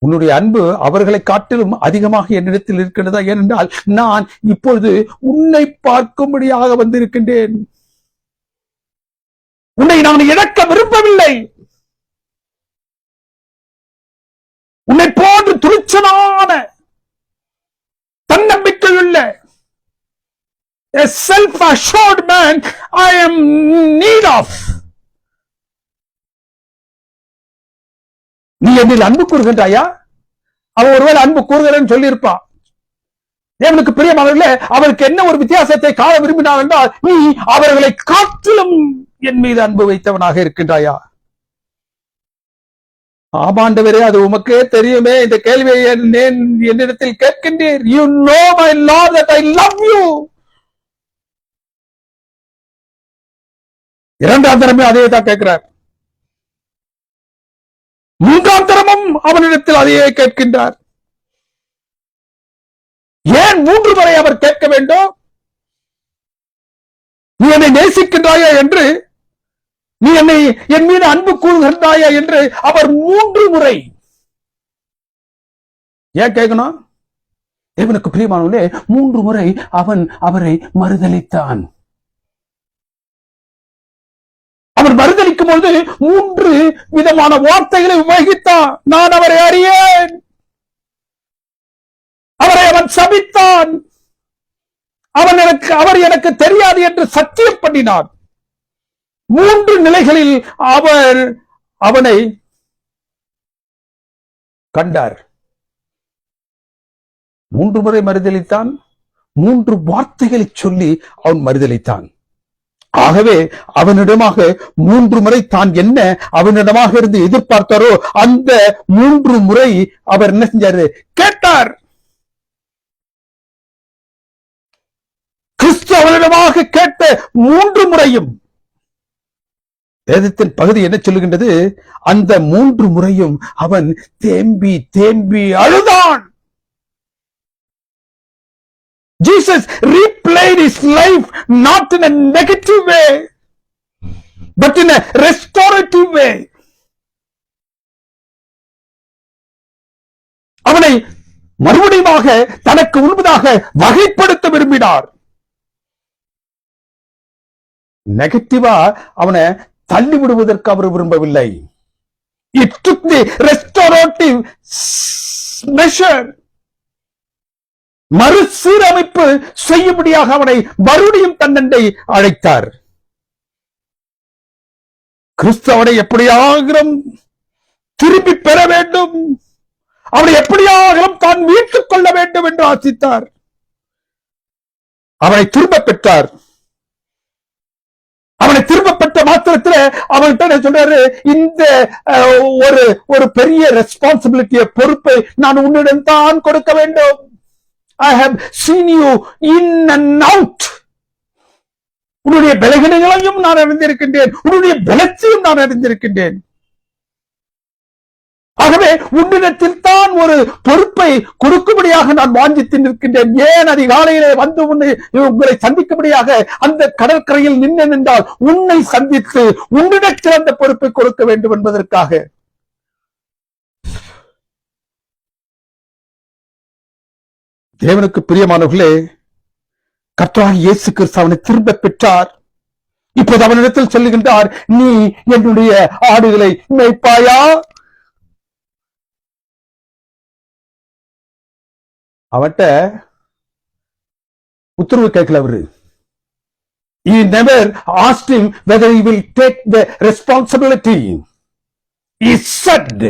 உன்னுடைய அன்பு அவர்களை காட்டிலும் அதிகமாக என்னிடத்தில் இருக்கின்றதா? ஏனென்றால் நான் இப்பொழுது உன்னை பார்க்கும்படியாக வந்திருக்கின்றேன். உன்னை நான் இழக்க விரும்பவில்லை. உன்னை போன்று துணிச்சலான தன்னம்பிக்கையுள்ள a self-assured man I am need of. நீ என்னில் அன்பு கூறுகின்றாயா? அவன் ஒருவேளை அன்பு கூறுகிறேன்னு சொல்லி இருப்பான். தேவனுக்கு பிரியமானவர்களே, அவருக்கு என்ன ஒரு வித்தியாசத்தை காண விரும்பினார் என்றால், நீ அவர்களை காட்டிலும் என் மீது அன்பு வைத்தவனாக இருக்கின்றாயா? ஆமாண்டவரே, அது உமக்கே தெரியுமே. இந்த கேள்வியை என்னிடத்தில் கேட்கின்றீர். You know my Lord that I love you. இரண்டாம் தரமே அதே தான் கேட்கிறார். மூன்றாம் தரமும் அவனிடத்தில் அதையே கேட்கின்றார். ஏன் 3 முறை அவர் கேட்க வேண்டும்? நீ என்னை நேசிக்கின்றாயா என்று, நீ என்னை என் மீது அன்பு கூறுகின்றாயா என்று அவர் 3 முறை ஏன் கேட்கணும்? தேவனுக்கு பிரியமானவர்களே, 3 முறை அவன் அவரை மறுதலித்தான். அவர் மறுதலிக்கும் பொழுது 3 விதமான வார்த்தைகளை உபயோகித்தான். நான் அவரை அறியேன், அவரை அவன் சபித்தான், அவர் எனக்கு தெரியாது என்று சத்தியம் பண்ணினான். 3 நிலைகளில் அவர் அவனை கண்டார். 3 முறை மறுதலித்தான். 3 வார்த்தைகளை சொல்லி அவன் மறுதலித்தான். ஆகவே அவனிடமாக 3 முறை தான் என்ன அவனிடமாக இருந்து எதிர்பார்த்தாரோ அந்த 3 முறை அவர் என்ன செஞ்சாரு? கேட்டார். கிறிஸ்து அவனிடமாக கேட்ட 3 முறையும் வேதத்தின் பகுதி என்ன சொல்லுகின்றது? அந்த 3 முறையும் அவன் தேம்பி தேம்பி அழுதான். Jesus replayed his life not in a negative way, but in a restorative way. அவனை மறுபடியுமாக தனக்கு முன்பதாக வகைப்படுத்த விரும்பினார். நெகட்டிவா அவனை தள்ளி விடுவதற்கு அவர் விரும்பவில்லை. It took the restorative measure. மறுசீரமைப்பு செய்யும்படியாக அவனை மறுபடியும் தன்னண்டை அழைத்தார். கிறிஸ்தவனை எப்படியாகிலும் திரும்பி பெற வேண்டும், அவனை எப்படியாகிலும் தான் மீட்டுக் கொள்ள வேண்டும் என்று ஆசித்தார். அவனை திரும்ப பெற்றார். அவனை திரும்ப பெற்ற மாத்திரத்தில் அவன்கிட்ட சொல்றாரு, இந்த ஒரு பெரிய ரெஸ்பான்சிபிலிட்டியை, பொறுப்பை நான் உன்னிடம் தான் கொடுக்க வேண்டும். I have seen you in and out. உன்னுடைய பலகீனங்களையும் நான் அறிந்திருக்கின்றேன், உன்னுடைய பலத்தையும் நான் அறிந்திருக்கின்றேன். ஆகவே உன்னிடத்தில் தான் ஒரு பொறுப்பை கொடுக்கும்படியாக நான் வாஞ்சித்து நிற்கின்றேன். ஏன் அதிகாலையிலே வந்து உங்களை சந்திக்கும்படியாக அந்த கடற்கரையில் நின்று நின்றால் உன்னை சந்தித்து உன்னிடத்தில் அந்த பொறுப்பை கொடுக்க வேண்டும் என்பதற்காக. தேவனுக்கு பிரியமானவர்களே, கர்த்தராகிய இயேசு கிறிஸ்து அவனை திரும்ப பெற்றார். இப்போது அவனிடத்தில் சொல்லுகின்றார், நீ என்னுடைய ஆடுகளை மேய்ப்பாயா? அவட்ட உத்தரவு கேட்கல அவரு. He never asked him whether he will take the responsibility. He said,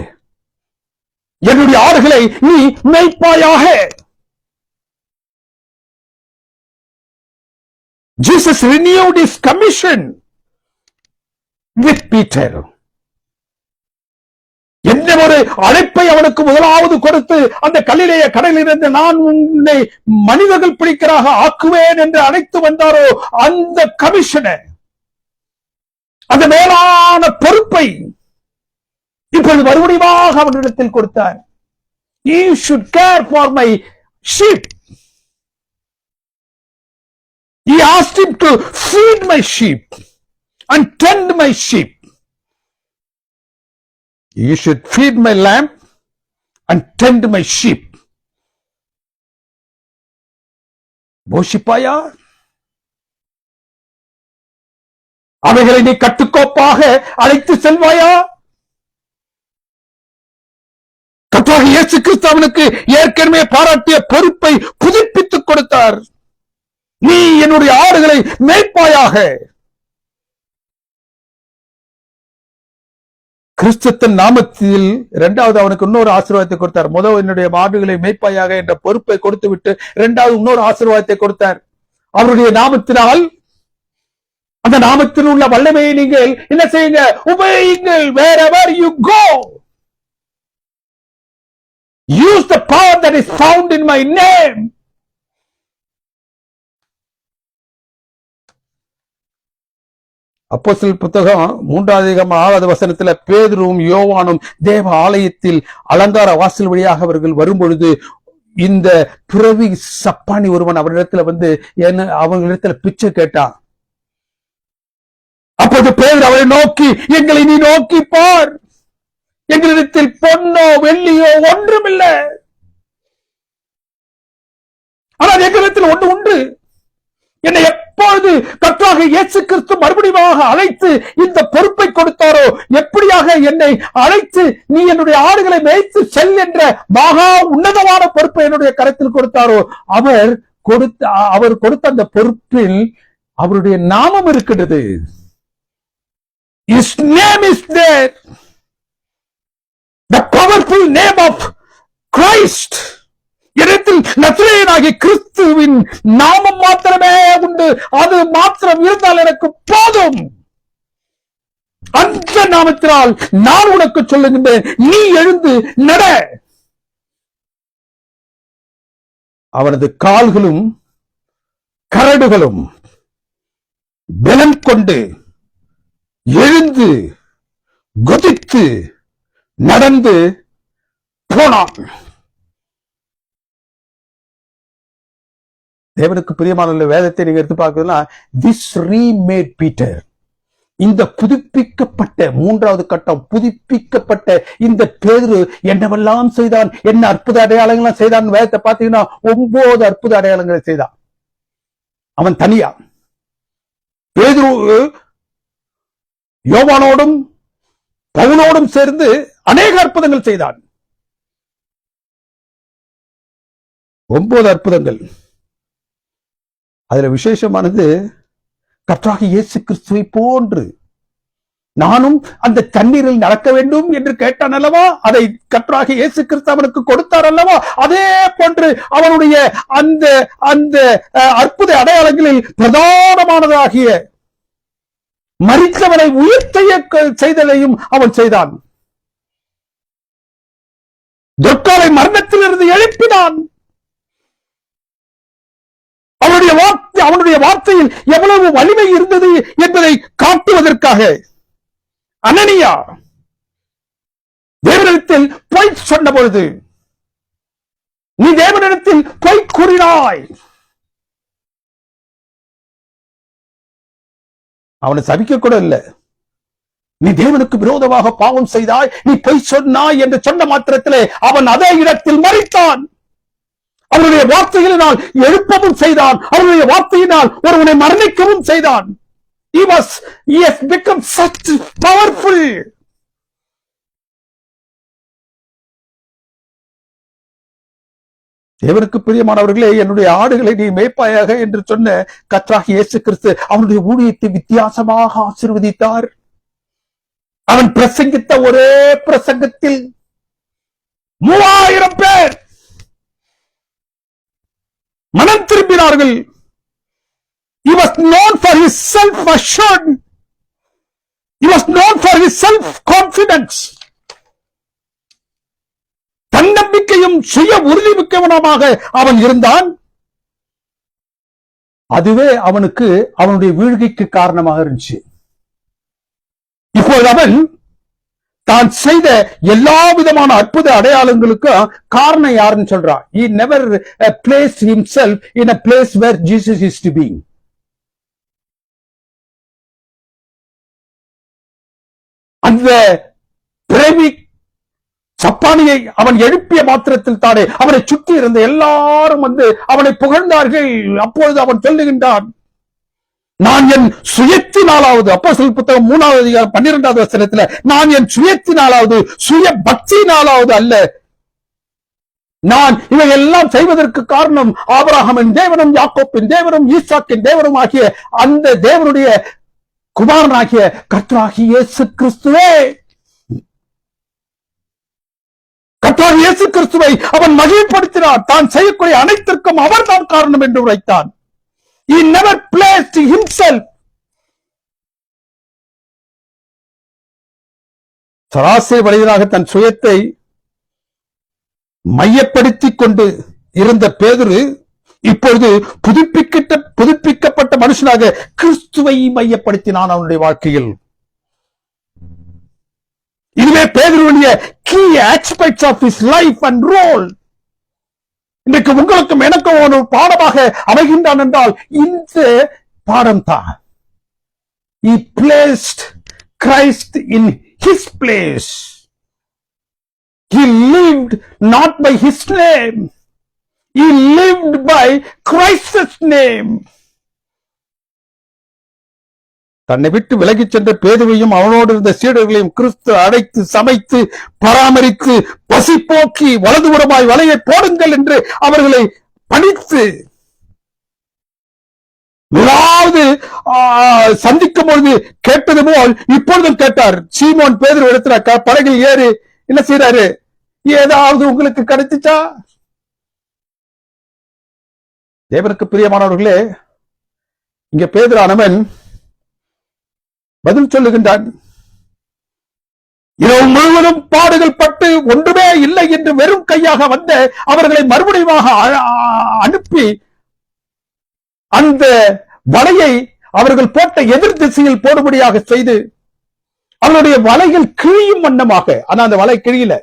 என்னுடைய ஆடுகளை நீ மேய்ப்பாயாக. Jesus renewed his commission with Peter. என்ன ஒரு அழைப்பை அவனுக்கு முதலாவது கொடுத்து அந்த கலிலேய கடலிலிருந்து நான் உன்னை மனிதர்கள் பிடிக்கிறாக ஆக்குவேன் என்று அழைத்து வந்தாரோ அந்த கமிஷனை, அந்த மேலான பொறுப்பை இப்பொழுது மறுபடியும் அவனிடத்தில் கொடுத்தார். You should care for my sheep. He asked him to feed my sheep and tend my sheep. You should feed my lamb and tend my sheep. போஷிப்பாயா? அவைகளை நீ கட்டுக்கோப்பாக அழைத்து செல்வாயா? கர்த்தராகிய இயேசு கிறிஸ்து அவனுக்கு ஏற்கனவே பாராட்டிய பொறுப்பை புதுப்பித்துக் கொடுத்தார். நீ என்னுடைய ஆடுகளை மேய்ப்பாயாக. கிறிஸ்துவின் நாமத்தில் இரண்டாவது அவனுக்கு இன்னொரு ஆசீர்வாதத்தை கொடுத்தார். முதல் என்னுடைய ஆடுகளை மேய்ப்பாயாக என்ற பொறுப்பை கொடுத்து விட்டு இரண்டாவது இன்னொரு ஆசீர்வாதத்தை கொடுத்தார். அவருடைய நாமத்தினால், அந்த நாமத்தில் உள்ள வல்லமையை நீங்கள் என்ன செய்யுங்க? உபயோகிங்கள். wherever you go, use the power that is found in my name. அப்போஸ்தலர் புத்தகம் 3 வசனத்துல பேதுருவும் யோவானும் தேவ ஆலயத்தில் அலங்கார வாசல் வழியாக அவர்கள் வரும்பொழுது இந்த பிறவி சப்பானி ஒருவன் அவரிடத்துல வந்து அவங்களிடத்துல பிச்சை கேட்டான். அப்போது பேதுரு அவரை நோக்கி, எங்களை நீ நோக்கி பார், எங்களிடத்தில் பொன்னோ வெள்ளியோ ஒன்றுமில்லை, ஆனால் எங்களிடத்தில் ஒன்று உண்டு. என்னை எப்பொழுது கர்த்தராகிய இயேசு கிறிஸ்து மறுபடியும் அழைத்து இந்த பொறுப்பை கொடுத்தாரோ, எப்படியாக என்னை அழைத்து நீ என்னுடைய ஆடுகளை மேய்த்து செல் என்ற மகா உன்னதமான பொறுப்பை என்னுடைய கரத்தில் கொடுத்தாரோ, அவர் கொடுத்த அந்த பொறுப்பில் அவருடைய நாமம் இருக்கிறது. His name is there. The powerful name of Christ. இடத்தில் நசரேயனாகிய கிறிஸ்துவின் நாமம் மாத்திரமே உண்டு. அது மாத்திரம் இருந்தால் எனக்கு போதும். அந்த நாமத்தினால் நான் உனக்கு சொல்லுகின்றேன், நீ எழுந்து நட. அவனது கால்களும் கரடுகளும் பலம் கொண்டு எழுந்து குதித்து நடந்து போனான். தேவனுக்கு பிரியமான வேதத்தை நீங்க எடுத்து பார்க்கணும்னா, this remade Peter, இந்த புதுப்பிக்கப்பட்ட மூன்றாவது கட்டம், புதுப்பிக்கப்பட்ட இந்த பேதுரு என்னவெல்லாம் செய்தான், என்ன அற்புத அடையாளங்கள் செய்தான். வேதத்தை பார்த்தீங்கன்னா 9 அற்புத அடையாளங்களை செய்தான் அவன் தனியா. பேதுரு யோவானோடும் பவுலோடும் சேர்ந்து அநேக அற்புதங்கள் செய்தான். 9 அற்புதங்கள். அதுல விசேஷமானது, கர்த்தராகிய இயேசு கிறிஸ்துவை போன்று நானும் அந்த தண்ணீரில் நடக்க வேண்டும் என்று கேட்டான் அல்லவா, அதை கர்த்தராகிய இயேசு கிறிஸ்து அவனுக்கு கொடுத்தார் அல்லவா, அதே போன்று அவனுடைய அந்த அந்த அற்புத அடையாளங்களில் பிரதானமானதாகிய மரித்தவனை உயிர்த்த செய்தலையும் அவன் செய்தான். தொற்காலை மரணத்திலிருந்து எழுப்பினான். அவனுடைய வார்த்தையில் எவ்வளவு வலிமை இருந்தது என்பதை காட்டுவதற்காக அனனியா தேவனிடத்தில் பொய் சொன்ன பொழுது, நீ தேவனிடத்தில் பொய் கூறினாய், அவனை சபிக்க கூட இல்லை. நீ தேவனுக்கு விரோதமாக பாவம் செய்தாய், நீ பொய் சொன்னாய் என்று சொன்ன மாத்திரத்திலே அவன் அதே இடத்தில் மரித்தான். அவருடைய வார்த்தைகளினால் எழுப்பவும் செய்தான், அவருடைய வார்த்தையினால் ஒருவனை மரணிக்கவும் செய்தான். He has become such powerful. தேவனுக்கு பிரியமானவர்களே, என்னுடைய ஆடுகளை நீ மேய்ப்பாயாக என்று சொன்ன கர்த்தராகிய இயேசு கிறிஸ்து அவனுடைய ஊழியத்தை வித்தியாசமாக ஆசீர்வதித்தார். அவன் பிரசங்கித்த ஒரே பிரசங்கத்தில் 3000 பேர் மனம் திரும்பினார்கள். He was known for his self-assured. He was known for his self-confidence. தன்னம்பிக்கையும் சுய உறுதி மிக்கவனமாக அவன் இருந்தான். அதுவே அவனுக்கு அவனுடைய வீழ்கைக்கு காரணமாக இருந்துச்சு. இப்போது அவன் தான் செய்த எல்லா விதமான அற்புத அடையாளங்களுக்கும் காரணம் யாருன்னு சொல்றான். He never placed himself in a place where Jesus is to be. அந்த பிறவி சப்பானியை அவன் எழுப்பிய மாத்திரத்தில் தானே அவனை சுற்றி இருந்த எல்லாரும் வந்து அவனை புகழ்ந்தார்கள். அப்பொழுது அவன் சொல்லுகின்றான், நான் என் சுயத்தினாலாவது, அப்போஸ்தலர் புத்தகம் 3:12 வசனத்துல, நான் என் சுயத்தினாலாவது சுய பக்தியினாலாவது அல்ல, நான் இவையெல்லாம் செய்வதற்கு காரணம் ஆபிரகாமின் தேவனும் யாக்கோப்பின் தேவனும் ஈசாக்கின் தேவனும் ஆகிய அந்த தேவனுடைய குமாரனாகிய கர்த்தராகிய இயேசு கிறிஸ்துவே. கர்த்தராகிய இயேசு கிறிஸ்துவை அவன் மகிமைப்படுத்தினார். தான் செய்யக்கூடிய அனைத்திற்கும் அவர்தான் காரணம் என்று உரைத்தான். He never placed himself. சராசரி மனிதனாக தன் சுயத்தை மையப்படுத்திக் கொண்டு இருந்த பேதுரு இப்பொழுது புதுப்பிக்கப்பட்ட மனுஷனாக கிறிஸ்துவை மையப்படுத்தினான் அவனுடைய வாழ்க்கையில். இதுவே பேதுருவுடைய key aspects of his life and role. இன்றைக்கு உங்களுக்கும் எனக்கும் ஒரு பாடமாக அமைகின்றான் என்றால் இந்த பாடம் தான். He placed Christ in his place. He lived not by his name. He lived by Christ's name. தன்னை விட்டு விலகிச் சென்ற பேதுவையும் அவனோடு இருந்த சீடர்களையும் கிறிஸ்து அடைத்து சமைத்து பராமரித்து பசிப்போக்கி வலதுபுறமாய் வலையை போடுங்கள் என்று அவர்களை பணித்து முதலாவது சந்திக்கும் பொழுது கேட்டது போல் இப்பொழுதும் கேட்டார். சீமோன் பேதுரு இடத்துல படகில் ஏறி என்ன செய்யறாரு? ஏதாவது உங்களுக்கு கிடைச்சிச்சா? தேவனுக்கு பிரியமானவர்களே, இங்க பேதுரானவன் பதில் சொல்லுகின்றான். இரவு முழுவதும் பாடுகள் பட்டு ஒன்றுமே இல்லை என்று வெறும் கையாக வந்த அவர்களை மறுபடியும் அனுப்பி அந்த வலையை அவர்கள் போட்ட எதிர் திசையில் போடும்படியாக செய்து அவருடைய வலையில் கிழியும் வண்ணமாக, ஆனா அந்த வலை கிழியல.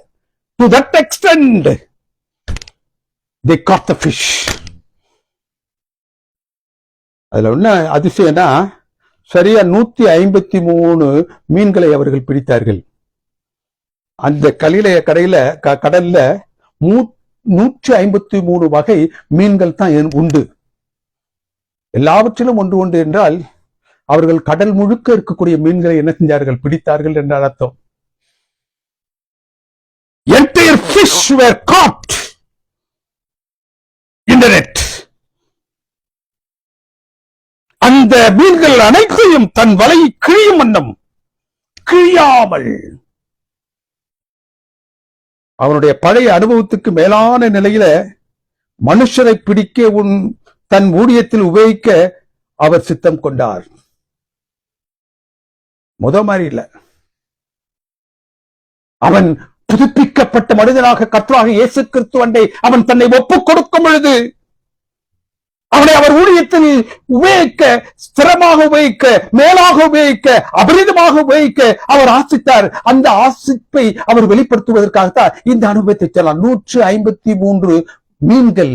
To that extent they caught the fish. அதுல என்ன அதிசயம்னா, சரியா 153 மீன்களை அவர்கள் பிடித்தார்கள். அந்த கடல்ல 153 வகை மீன்கள் தான் உண்டு. எல்லாவற்றிலும் ஒன்று என்றால் அவர்கள் கடல் முழுக்க இருக்கக்கூடிய மீன்களை என்ன செஞ்சார்கள்? பிடித்தார்கள் என்ற அர்த்தம். Entire fish were caught in the net. அந்த மீன்கள் அனைத்தையும் தன் வலை கிழியும் வண்ணம் கிழியாமல், அவனுடைய பழைய அனுபவத்துக்கு மேலான நிலையில மனுஷரை பிடிக்க தன் ஊழியத்தில் உபயோகிக்க அவர் சித்தம் கொண்டார். மாதிரி இல்ல. அவன் புதுப்பிக்கப்பட்ட மனிதனாக கர்த்தராகிய இயேசு கிறிஸ்துவண்டை அவன் தன்னை ஒப்புக் கொடுக்கும் பொழுது அவனை அவர் ஊழியத்தில் உபயோகிக்க, ஸ்திரமாக உபயோகிக்க, மேலாக உபயோகிக்க, அபரிதமாக உபயோகிக்க அவர் ஆசித்தார். அந்த ஆசிப்பை அவர் வெளிப்படுத்துவதற்காகத்தான் இந்த அனுபவத்தை சொல்லலாம். 153 மீன்கள்,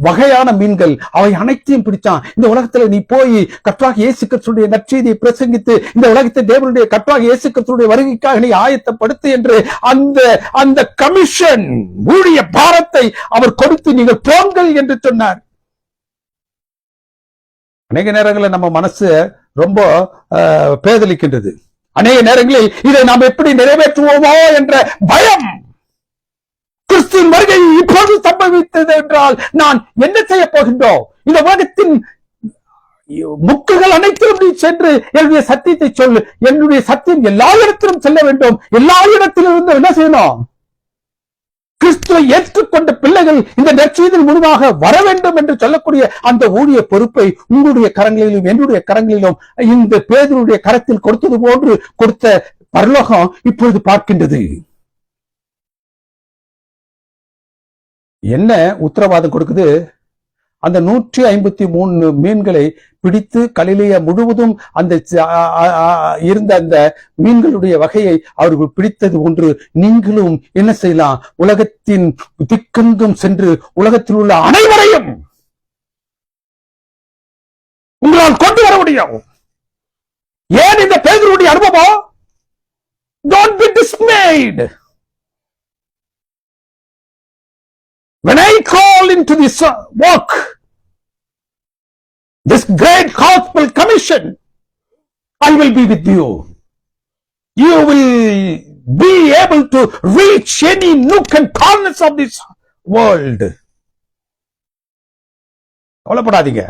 வகையான மீன்கள், அவை அனைத்தையும் பிடிச்சான். இந்த உலகத்துல நீ போய் கர்த்தராகிய இயேசு கிறிஸ்துவினுடைய நற்செய்தியை பிரசங்கித்து இந்த உலகத்தை தேவனுடைய கர்த்தராகிய இயேசு கிறிஸ்துவினுடைய வருகைக்காக நீ ஆயத்தப்படுத்து என்று அந்த கமிஷன் ஊழிய பாரத்தை அவர் கொடுத்து நீங்கள் போங்கள் என்று சொன்னார். அநேக நேரங்களில் நம்ம மனசு ரொம்ப பேதலிக்கின்றது. அநேக நேரங்களில் இதை நாம் எப்படி நிறைவேற்றுவோமோ என்ற பயம். கிறிஸ்துவின் வருகை இப்போது சம்பவித்தது என்றால் நான் என்ன செய்ய போகின்றோம்? இந்த உலகத்தின் முக்குகள் அனைத்திலும் நீ சென்று என்னுடைய சத்தியத்தை சொல்லு. என்னுடைய சத்தியம் எல்லா இடத்திலும் செல்ல வேண்டும். எல்லா இடத்திலும் என்ன செய்யணும்? கிறிஸ்துவை ஏற்றுக்கொண்ட பிள்ளைகள் இந்த நற்செய்தியின் முழுதாக வர வேண்டும் என்று சொல்லக்கூடிய அந்த ஊழிய பொறுப்பை உங்களுடைய கரங்களிலும் என்னுடைய கரங்களிலும் இந்த பேதுருடைய கரத்தில் கொடுத்தது போன்று கொடுத்த பரலோகம் இப்பொழுது பார்க்கின்றது. என்ன உத்தரவாதம் கொடுக்குது? அந்த 153 மீன்களை பிடித்து கலிலேயா முழுவதும் அந்த இருந்த அந்த மீன்களுடைய வகையை அவர்கள் பிடித்தது ஒன்று. நீங்களும் என்ன செய்யலாம்? உலகத்தின் திக்கெங்கும் சென்று உலகத்தில் உள்ள அனைவரையும் உங்களால் கொண்டு வர முடியும். ஏன் இந்த பேதுருவுடைய அனுபவம்? Don't be dismayed. When I call into this work, this great gospel commission, I will be with you. You will be able to reach any nook and corners of this world. கவலைப்படாதீங்க.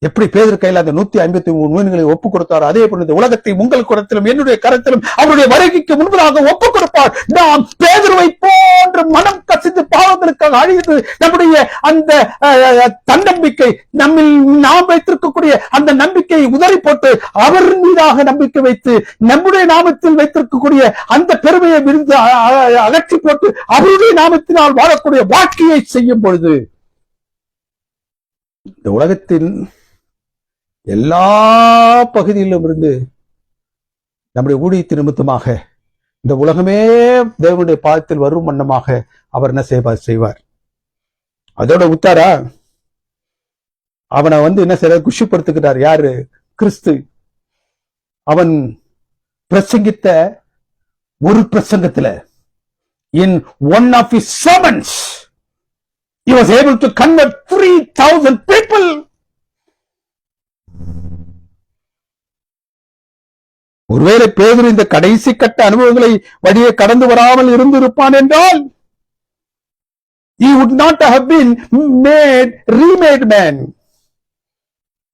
எப்படி பேதுரு கையில் அந்த 153 மீன்களை ஒப்பு கொடுத்தார், அதே போல இந்த உலகத்தை உங்கள் கரத்திலும் என்னுடைய கரத்திலும் அவருடைய வருகைக்கு முன்பதாக ஒப்பு கொடுப்பார். நாம் பேதுருவை போன்ற மனம் கசிந்து பாவங்களுக்காக அழிந்து நம்முடைய அந்த தன்னம்பிக்கை, நம்மில் நாம் வைத்திருக்கக்கூடிய அந்த நம்பிக்கையை உதறி போட்டு அவர் மீதாக நம்பிக்கை வைத்து நம்முடைய நாமத்தில் வைத்திருக்கக்கூடிய அந்த பெருமையை விருந்து அகற்றி போட்டு அவருடைய நாமத்தினால் வாழக்கூடிய வாழ்க்கையை செய்யும் பொழுது இந்த உலகத்தின் எல்லா பகுதியிலும் இருந்து நம்முடைய ஊழியத்தின் நிமித்தமாக இந்த உலகமே தேவனுடைய பாதத்தில் வரும் வண்ணமாக அவர் என்ன செய்வார். அதோட உத்தாரா அவனை என்ன செய்ய குஷிப்படுத்துகிறார். யாரு? கிறிஸ்து. அவன் பிரசங்கித்த ஒரு பிரசங்கத்துல in one of his sermons he was able to convert 3,000 people. ஒருவேளை பேதுரு இந்த கடைசி கட்ட அனுபவங்களை வழியே கடந்து வராமல் இருந்திருப்பான் என்றால் he would not have been remade man.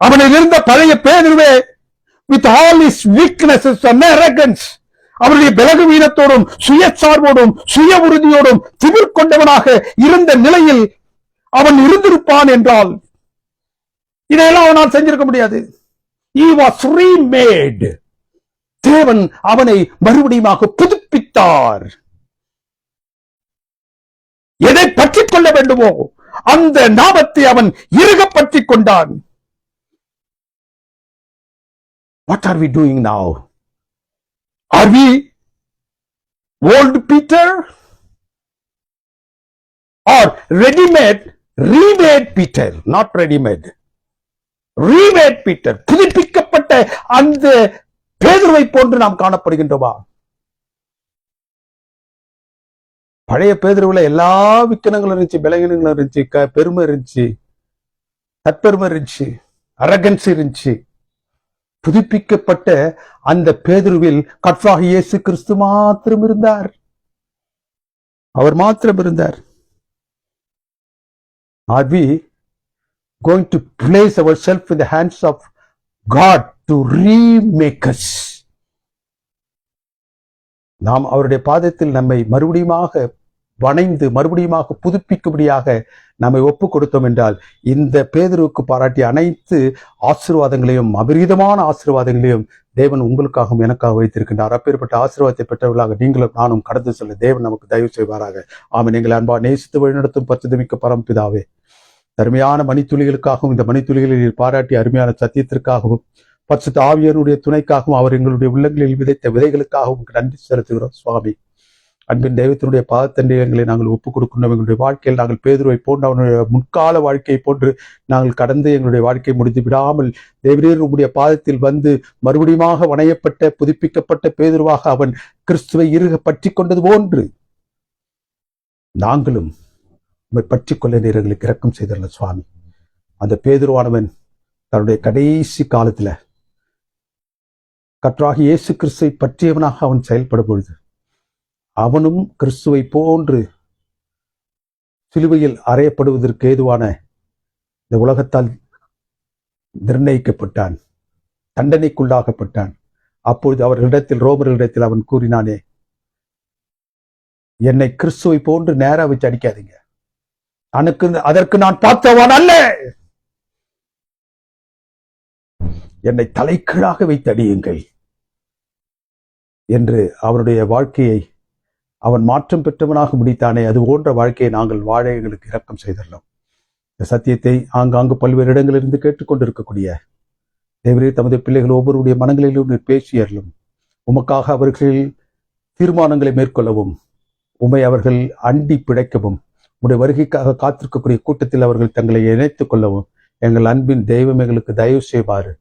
அவனில் இருந்த பழைய பேதுருவே with all his weaknesses and arrogance, அவருடைய பலவீனத்தோடும் சுயசார்போடும் சுய உறுதியோடும் திமிர் கொண்டவனாக இருந்த நிலையில் அவன் இருந்திருப்பான் என்றால் இதையெல்லாம் அவனால் செஞ்சிருக்க முடியாது. he was remade. தேவன் அவனை மறுபடியும் புதுப்பித்தார். எதை பற்றிக் கொள்ள வேண்டுமோ அந்த நாமத்தை அவன் இறுக பற்றிக் கொண்டான். What are we doing now? Are we old Peter or remade Peter? Not ready-made. Remade Peter. புதுப்பிக்கப்பட்ட அந்த பேதுருவை போன்று நாம் காணப்படுகின்றோமா? பழைய பேதுருவுல எல்லா விக்கனங்களும் இருந்துச்சு, பலகீனங்களும் இருந்துச்சு, பெருமை இருந்துச்சு, தற்பெருமை இருந்துச்சு, அரகன்ஸ் இருந்துச்சு. புதுப்பிக்கப்பட்ட அந்த பேதுருவில் கர்த்தராகிய இயேசு கிறிஸ்து மாத்திரம் இருந்தார். அவர் மாத்திரம் இருந்தார். Are we going to place ourselves in the hands of God to remake us? நாம் அவருடைய பாதத்தில் நம்மை மறுபடியுமாக வணைந்து மறுபடியுமாக புதுப்பிக்கும்படியாக நம்மை ஒப்பு கொடுத்தோம் என்றால் இந்த பேதுருவுக்கு பாராட்டிய அனைத்து ஆசீர்வாதங்களையும் அபரிதமான ஆசீர்வாதங்களையும் தேவன் உங்களுக்காகவும் எனக்காக வைத்திருக்கின்றார். அப்பேற்பட்ட ஆசீர்வாதத்தை பெற்றவர்களாக நீங்களும் நானும் கடந்து செல்ல தேவன் நமக்கு தயவு செய்வாராக. ஆமென். எங்களை அன்பா நேசித்து வழிநடத்தும் பரிசுத்தமிக்க பரமபிதாவே, அருமையான மணித்துளிகளுக்காகவும் இந்த மணித்துளிகளில் பாராட்டிய அருமையான சத்தியத்திற்காகவும் பரிசுத்த ஆவியனுடைய துணைக்காகவும் அவர் எங்களுடைய உள்ளங்களில் விதைத்த விதைகளுக்காகவும் நன்றி செலுத்துகிறோம் சுவாமி. அன்பின் தெய்வத்தினுடைய பாதத்தண்டைகளை நாங்கள் ஒப்புக் கொடுக்கணும். எங்களுடைய வாழ்க்கையில் நாங்கள் பேதுருவை போன்று அவனுடைய முற்கால வாழ்க்கையை போன்று நாங்கள் கடந்து எங்களுடைய வாழ்க்கை முடிந்து விடாமல் தேவரீர் உங்களுடைய பாதத்தில் வந்து மறுபடியுமாக வணையப்பட்ட புதுப்பிக்கப்பட்ட பேதுருவாக அவன் கிறிஸ்துவை இறுக பற்றி கொண்டது போன்று நாங்களும் பற்றி கொள்ள நேரங்களுக்கு இரக்கம் செய்தல்ல சுவாமி. அந்த பேதுருவானவன் தன்னுடைய கடைசி காலத்துல கர்த்தராகிய இயேசு கிறிஸ்துவை பற்றியவனாக அவன் செயல்படும் பொழுது அவனும் கிறிஸ்துவை போன்று சிலுவையில் அறையப்படுவதற்கு ஏதுவான இந்த உலகத்தால் நிர்ணயிக்கப்பட்டான், தண்டனைக்குள்ளாகப்பட்டான். அப்பொழுது அவர்களிடத்தில் ரோமர்களிடத்தில் அவன் கூறினானே, என்னை கிறிஸ்துவை போன்று நேரா வச்சு அடிக்காதீங்க, அதற்கு நான் பார்த்தவன் அல்ல, என்னை தலைக்கீழாக வைத்து அடியுங்கள் என்று அவருடைய வாழ்க்கையை அவன் மாற்றம் பெற்றவனாக முடித்தானே. அது போன்ற வாழ்க்கையை நாங்கள் வாழ எங்களுக்கு இரக்கம் செய்துள்ளோம். இந்த சத்தியத்தை ஆங்காங்கு பல்வேறு இடங்களிலிருந்து கேட்டுக்கொண்டிருக்கக்கூடிய தேவரே தமது பிள்ளைகள் ஒவ்வொருடைய மனங்களிலும் பேசியறலும் உமக்காக அவர்கள் தீர்மானங்களை மேற்கொள்ளவும் உம்மை அவர்கள் அண்டி பிழைக்கவும் உடைய வருகைக்காக காத்திருக்கக்கூடிய கூட்டத்தில் அவர்கள் தங்களை இணைத்துக் கொள்ளவும் எங்கள் அன்பின் தெய்வம் எங்களுக்கு தயவு செய்வாரு.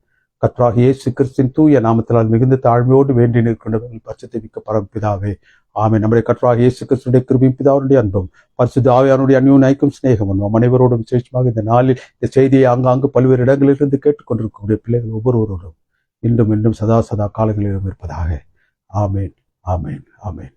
கர்த்தராகிய இயேசு கிறிஸ்துவின் தூய நாமத்தினால் மிகுந்த தாழ்மையோடு வேண்டி நிற்கின்றவர்கள் பரிசுத்தமிக்க பரமபிதாவே, ஆமென். நம்முடைய கர்த்தராகிய இயேசு கிறிஸ்துவினுடைய கிருபையும் பிதாவுடைய அன்பும் பரிசுத்த ஆவியானுடைய அந்யோன்ய ஐக்கியம் சிநேகமும் நம் அனைவரோடும் விசேஷமாக இந்த நாளில் இந்த செய்தியை ஆங்காங்கு பல்வேறு இடங்களிலிருந்து கேட்டுக்கொண்டிருக்கக்கூடிய பிள்ளைகள் ஒவ்வொருவரோடும் இன்றும் சதா காலங்களிலும் இருப்பதாக. ஆமென், ஆமென், ஆமென்.